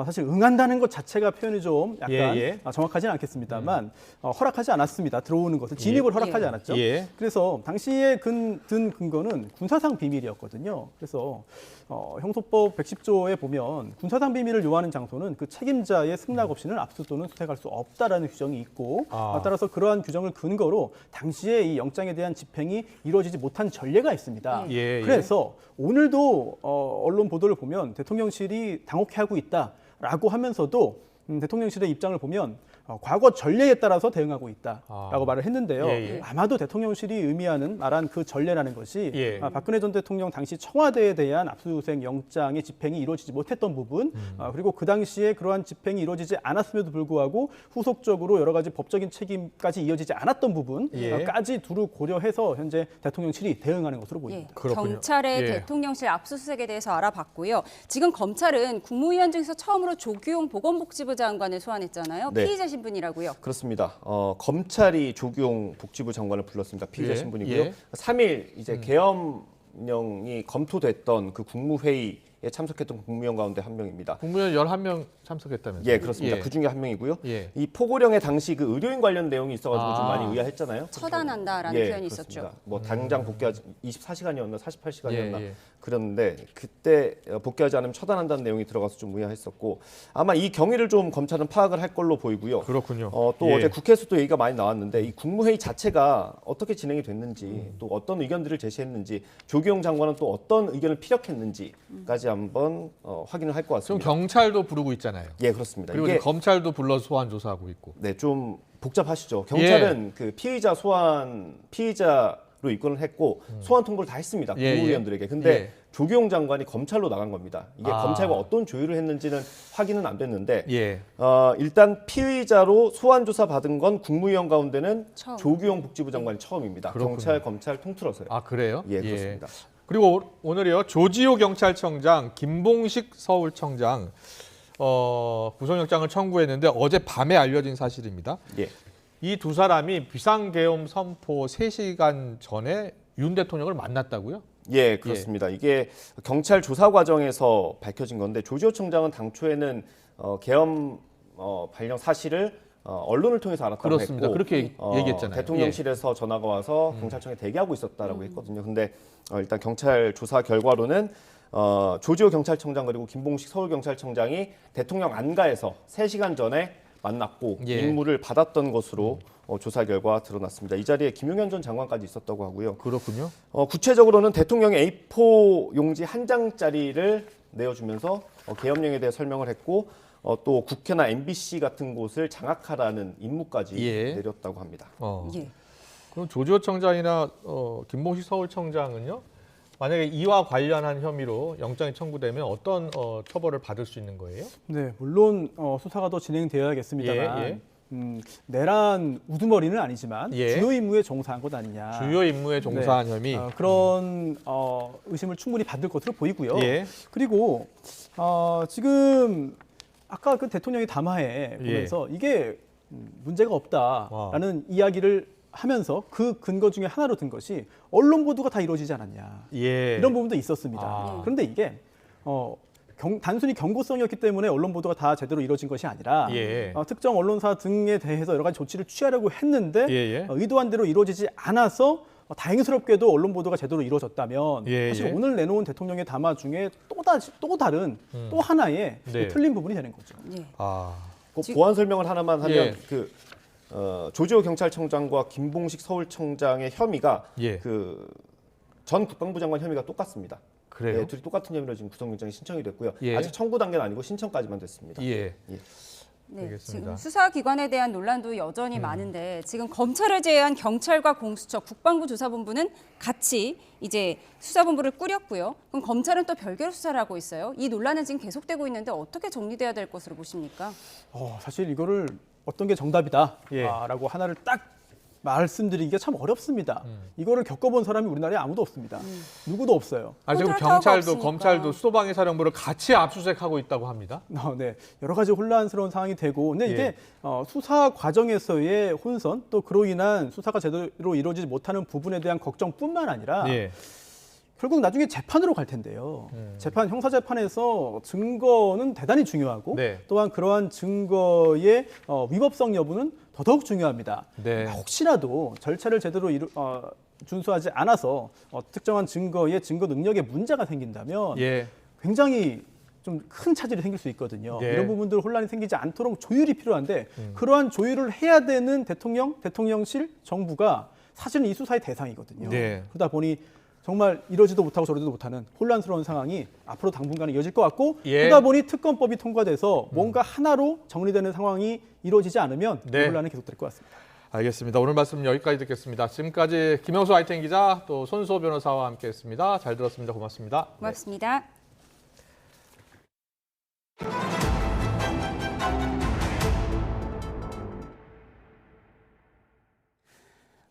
S4: 사실 응한다는 것 자체가 표현이 좀 약간 정확하지는 않겠습니다만 허락하지 않았습니다. 들어오는 것을 진입을 허락하지 않았죠. 그래서 당시에 든 근거는 군사상 비밀이었거든요. 그래서 형소법 110조에 보면 군사상 비밀을 요하는 장소는 그 책임자의 승낙 없이는 압수 또는 수색할 수 없다라는 규정이 있고 따라서 그러한 규정을 근거로 당시에 이 영장에 대한 집행이 이루어지지 못한 전례가 있습니다. 그래서 오늘도 언론 보도를 보면 대통령실이 당혹해하고 있다라고 하면서도 대통령실의 입장을 보면 과거 전례에 따라서 대응하고 있다라고 말을 했는데요. 아마도 대통령실이 말한 그 전례라는 것이 박근혜 전 대통령 당시 청와대에 대한 압수수색 영장의 집행이 이루어지지 못했던 부분, 그리고 그 당시에 그러한 집행이 이루어지지 않았음에도 불구하고 후속적으로 여러 가지 법적인 책임까지 이어지지 않았던 부분까지 두루 고려해서 현재 대통령실이 대응하는 것으로 보입니다.
S23: 경찰의 대통령실 압수수색에 대해서 알아봤고요. 지금 검찰은 국무위원 중에서 처음으로 조규용 보건복지부 장관을 소환했잖아요. 피의자 신분이라고요.
S10: 그렇습니다. 검찰이 조규용 복지부 장관을 불렀습니다. 피의자 신분이고요. 3일 이제 계엄령이 검토됐던 그 국무회의에 참석했던 국무위원 가운데 한 명입니다.
S1: 국무위원 11명 참석했다면서요?
S10: 그렇습니다. 그 중에 한 명이고요. 이 포고령에 당시 그 의료인 관련 내용이 있어가지고 좀 많이 의아했잖아요.
S23: 처단한다라는 표현이
S10: 그렇습니다.
S23: 있었죠.
S10: 뭐 당장 복귀하지 24시간이었나 48시간이었나 그랬는데 그때 복귀하지 않으면 처단한다는 내용이 들어가서 좀 의아했었고 아마 이 경위를 좀 검찰은 파악을 할 걸로 보이고요.
S1: 그렇군요.
S10: 또 어제 국회에서도 얘기가 많이 나왔는데 이 국무회의 자체가 어떻게 진행이 됐는지 또 어떤 의견들을 제시했는지 조규용 장관은 또 어떤 의견을 피력했는지까지 한번 확인을 할 것 같습니다.
S1: 지금 경찰도 부르고 있잖아요.
S10: 그렇습니다.
S1: 그리고 이게 검찰도 불러서 소환 조사하고 있고.
S10: 네, 좀 복잡하시죠. 경찰은 그 피의자 소환 피의자로 입건을 했고 소환 통보를 다 했습니다. 국무위원들에게. 근데 조규용 장관이 검찰로 나간 겁니다. 이게 검찰과 어떤 조율을 했는지는 확인은 안 됐는데 일단 피의자로 소환 조사 받은 건 국무위원 가운데는 조규용 복지부 장관이 처음입니다.
S1: 그렇군요.
S10: 경찰, 검찰 통틀어서요.
S1: 그래요?
S10: 그렇습니다.
S1: 그리고 오늘이요. 조지호 경찰청장, 김봉식 서울청장 구속영장을 청구했는데 어제 밤에 알려진 사실입니다. 이 두 사람이 비상계엄 선포 3시간 전에 윤 대통령을 만났다고요?
S10: 그렇습니다. 이게 경찰 조사 과정에서 밝혀진 건데 조지호 청장은 당초에는 계엄 발령 사실을 언론을 통해서 알았다고
S1: 그렇습니다.
S10: 했고
S1: 그렇게 얘기했잖아요.
S10: 대통령실에서 전화가 와서 경찰청에 대기하고 있었다라고 했거든요. 근데 일단 경찰 조사 결과로는 조지호 경찰청장 그리고 김봉식 서울경찰청장이 대통령 안가에서 3시간 전에 만났고 임무를 받았던 것으로 조사 결과 드러났습니다. 이 자리에 김용현 전 장관까지 있었다고 하고요.
S1: 그렇군요.
S10: 구체적으로는 대통령의 A4 용지 한 장짜리를 내어주면서 계엄령에 대해 설명을 했고 또 국회나 MBC 같은 곳을 장악하라는 임무까지 내렸다고 합니다.
S1: 그럼 조지호 청장이나 김봉식 서울청장은요? 만약에 이와 관련한 혐의로 영장이 청구되면 어떤 처벌을 받을 수 있는 거예요?
S4: 네, 물론 수사가 더 진행되어야겠습니다만 내란 우두머리는 아니지만 주요 임무에 종사한 것 아니냐.
S1: 주요 임무에 종사한 혐의.
S4: 그런 의심을 충분히 받을 것으로 보이고요. 그리고 지금 아까 그 대통령의 담화에 보면서 이게 문제가 없다라는 이야기를 하면서 그 근거 중에 하나로 든 것이 언론 보도가 다 이루어지지 않았냐. 이런 부분도 있었습니다. 그런데 이게 단순히 경고성이었기 때문에 언론 보도가 다 제대로 이루어진 것이 아니라 특정 언론사 등에 대해서 여러 가지 조치를 취하려고 했는데 의도한 대로 이루어지지 않아서 다행스럽게도 언론 보도가 제대로 이루어졌다면 사실 오늘 내놓은 대통령의 담화 중에 또 다른 또 하나의 틀린 부분이 되는 거죠.
S10: 보완 설명을 하나만 하면 조지호 경찰청장과 김봉식 서울청장의 혐의가 그 전 국방부 장관 혐의가 똑같습니다.
S1: 그래요?
S10: 둘이 똑같은 혐의로 지금 구속영장이 신청이 됐고요. 아직 청구 단계는 아니고 신청까지만 됐습니다.
S23: 네, 지금 수사기관에 대한 논란도 여전히 많은데 지금 검찰을 제외한 경찰과 공수처, 국방부 조사본부는 같이 이제 수사본부를 꾸렸고요. 그럼 검찰은 또 별개로 수사를 하고 있어요. 이 논란은 지금 계속되고 있는데 어떻게 정리돼야 될 것으로 보십니까?
S4: 사실 이거를 어떤 게 정답이다라고 하나를 딱 말씀드리기가 참 어렵습니다. 이거를 겪어본 사람이 우리나라에 아무도 없습니다. 누구도 없어요.
S1: 지금 경찰도 검찰도 수도방위 사령부를 같이 압수수색하고 있다고 합니다.
S4: 네, 여러 가지 혼란스러운 상황이 되고, 근데 이게 수사 과정에서의 혼선, 또 그로 인한 수사가 제대로 이루어지지 못하는 부분에 대한 걱정뿐만 아니라 결국 나중에 재판으로 갈 텐데요. 형사 재판에서 증거는 대단히 중요하고 또한 그러한 증거의 위법성 여부는 더더욱 중요합니다. 혹시라도 절차를 제대로 준수하지 않아서 특정한 증거의 증거 능력에 문제가 생긴다면 굉장히 좀 큰 차질이 생길 수 있거든요. 이런 부분들 혼란이 생기지 않도록 조율이 필요한데 그러한 조율을 해야 되는 대통령실, 정부가 사실은 이 수사의 대상이거든요. 그러다 보니 정말 이러지도 못하고 저러지도 못하는 혼란스러운 상황이 앞으로 당분간은 이어질 것 같고 그러다 보니 특검법이 통과돼서 뭔가 하나로 정리되는 상황이 이루어지지 않으면 혼란은 계속될 것 같습니다.
S1: 알겠습니다. 오늘 말씀 여기까지 듣겠습니다. 지금까지 김영수 ITN 기자 또 손수호 변호사와 함께했습니다. 잘 들었습니다. 고맙습니다.
S23: 고맙습니다.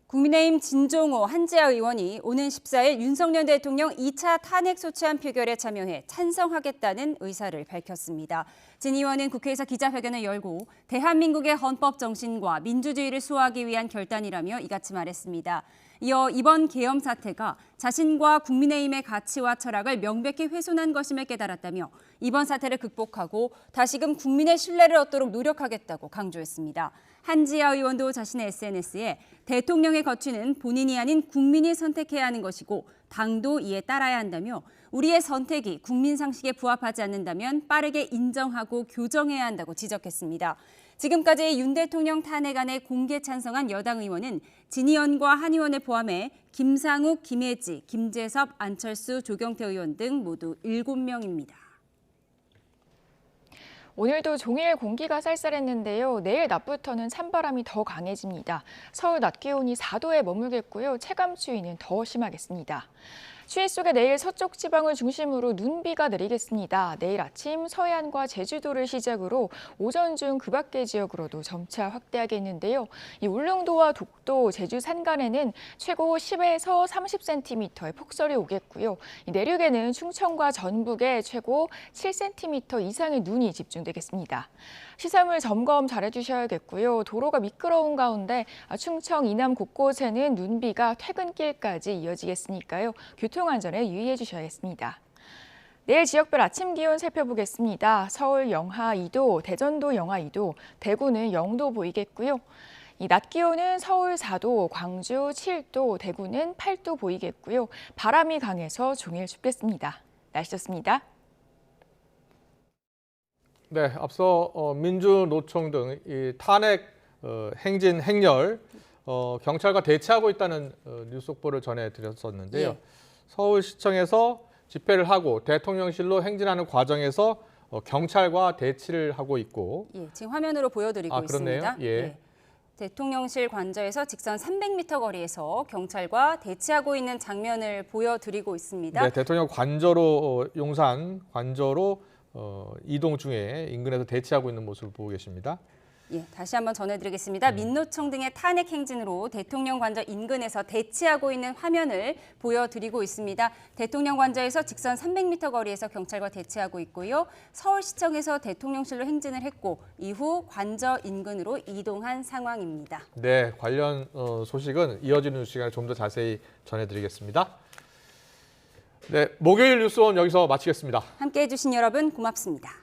S23: 국민의힘 진종호 한지아 의원이 오는 14일 윤석열 대통령 2차 탄핵 소추안 표결에 참여해 찬성하겠다는 의사를 밝혔습니다. 진 의원은 국회에서 기자회견을 열고 대한민국의 헌법 정신과 민주주의를 수호하기 위한 결단이라며 이같이 말했습니다. 이어 이번 계엄 사태가 자신과 국민의힘의 가치와 철학을 명백히 훼손한 것임을 깨달았다며 이번 사태를 극복하고 다시금 국민의 신뢰를 얻도록 노력하겠다고 강조했습니다. 한지아 의원도 자신의 SNS에 대통령의 거취는 본인이 아닌 국민이 선택해야 하는 것이고 당도 이에 따라야 한다며 우리의 선택이 국민 상식에 부합하지 않는다면 빠르게 인정하고 교정해야 한다고 지적했습니다. 지금까지 윤 대통령 탄핵안에 공개 찬성한 여당 의원은 진 의원과 한 의원을 포함해 김상욱, 김혜지, 김재섭, 안철수, 조경태 의원 등 모두 7명입니다.
S11: 오늘도 종일 공기가 쌀쌀했는데요. 내일 낮부터는 찬바람이 더 강해집니다. 서울 낮 기온이 4도에 머물겠고요. 체감 추위는 더 심하겠습니다. 추위 속에 내일 서쪽 지방을 중심으로 눈비가 내리겠습니다. 내일 아침 서해안과 제주도를 시작으로 오전 중 그 밖의 지역으로도 점차 확대하겠는데요. 이 울릉도와 독도, 제주 산간에는 최고 10에서 30cm의 폭설이 오겠고요. 내륙에는 충청과 전북에 최고 7cm 이상의 눈이 집중되겠습니다. 시설물 점검 잘해주셔야겠고요. 도로가 미끄러운 가운데 충청 이남 곳곳에는 눈비가 퇴근길까지 이어지겠으니까요. 교통안전에 유의해 주셔야겠습니다. 내일 지역별 아침 기온 살펴보겠습니다. 서울 영하 2도, 대전도 영하 2도, 대구는 0도 보이겠고요. 이 낮 기온은 서울 4도, 광주 7도, 대구는 8도 보이겠고요. 바람이 강해서 종일 춥겠습니다. 날씨였습니다.
S1: 네, 앞서 민주노총 등 이 탄핵 행진 행렬 경찰과 대치하고 있다는 뉴스 속보를 전해드렸었는데요.
S23: 예.
S1: 서울시청에서 집회를 하고 대통령실로 행진하는 과정에서 경찰과 대치를 하고 있고.
S23: 예, 지금 화면으로 보여드리고
S1: 그렇네요.
S23: 있습니다.
S1: 예.
S23: 대통령실 관저에서 직선 300m 거리에서 경찰과 대치하고 있는 장면을 보여드리고 있습니다.
S1: 네, 대통령 관저로 용산 관저로 이동 중에 인근에서 대치하고 있는 모습을 보고 계십니다.
S23: 예, 다시 한번 전해드리겠습니다. 민노총 등의 탄핵 행진으로 대통령 관저 인근에서 대치하고 있는 화면을 보여드리고 있습니다. 대통령 관저에서 직선 300m 거리에서 경찰과 대치하고 있고요. 서울시청에서 대통령실로 행진을 했고 이후 관저 인근으로 이동한 상황입니다.
S1: 네, 관련 소식은 이어지는 시간에 좀 더 자세히 전해드리겠습니다. 네, 목요일 뉴스원 여기서 마치겠습니다.
S23: 함께해 주신 여러분 고맙습니다.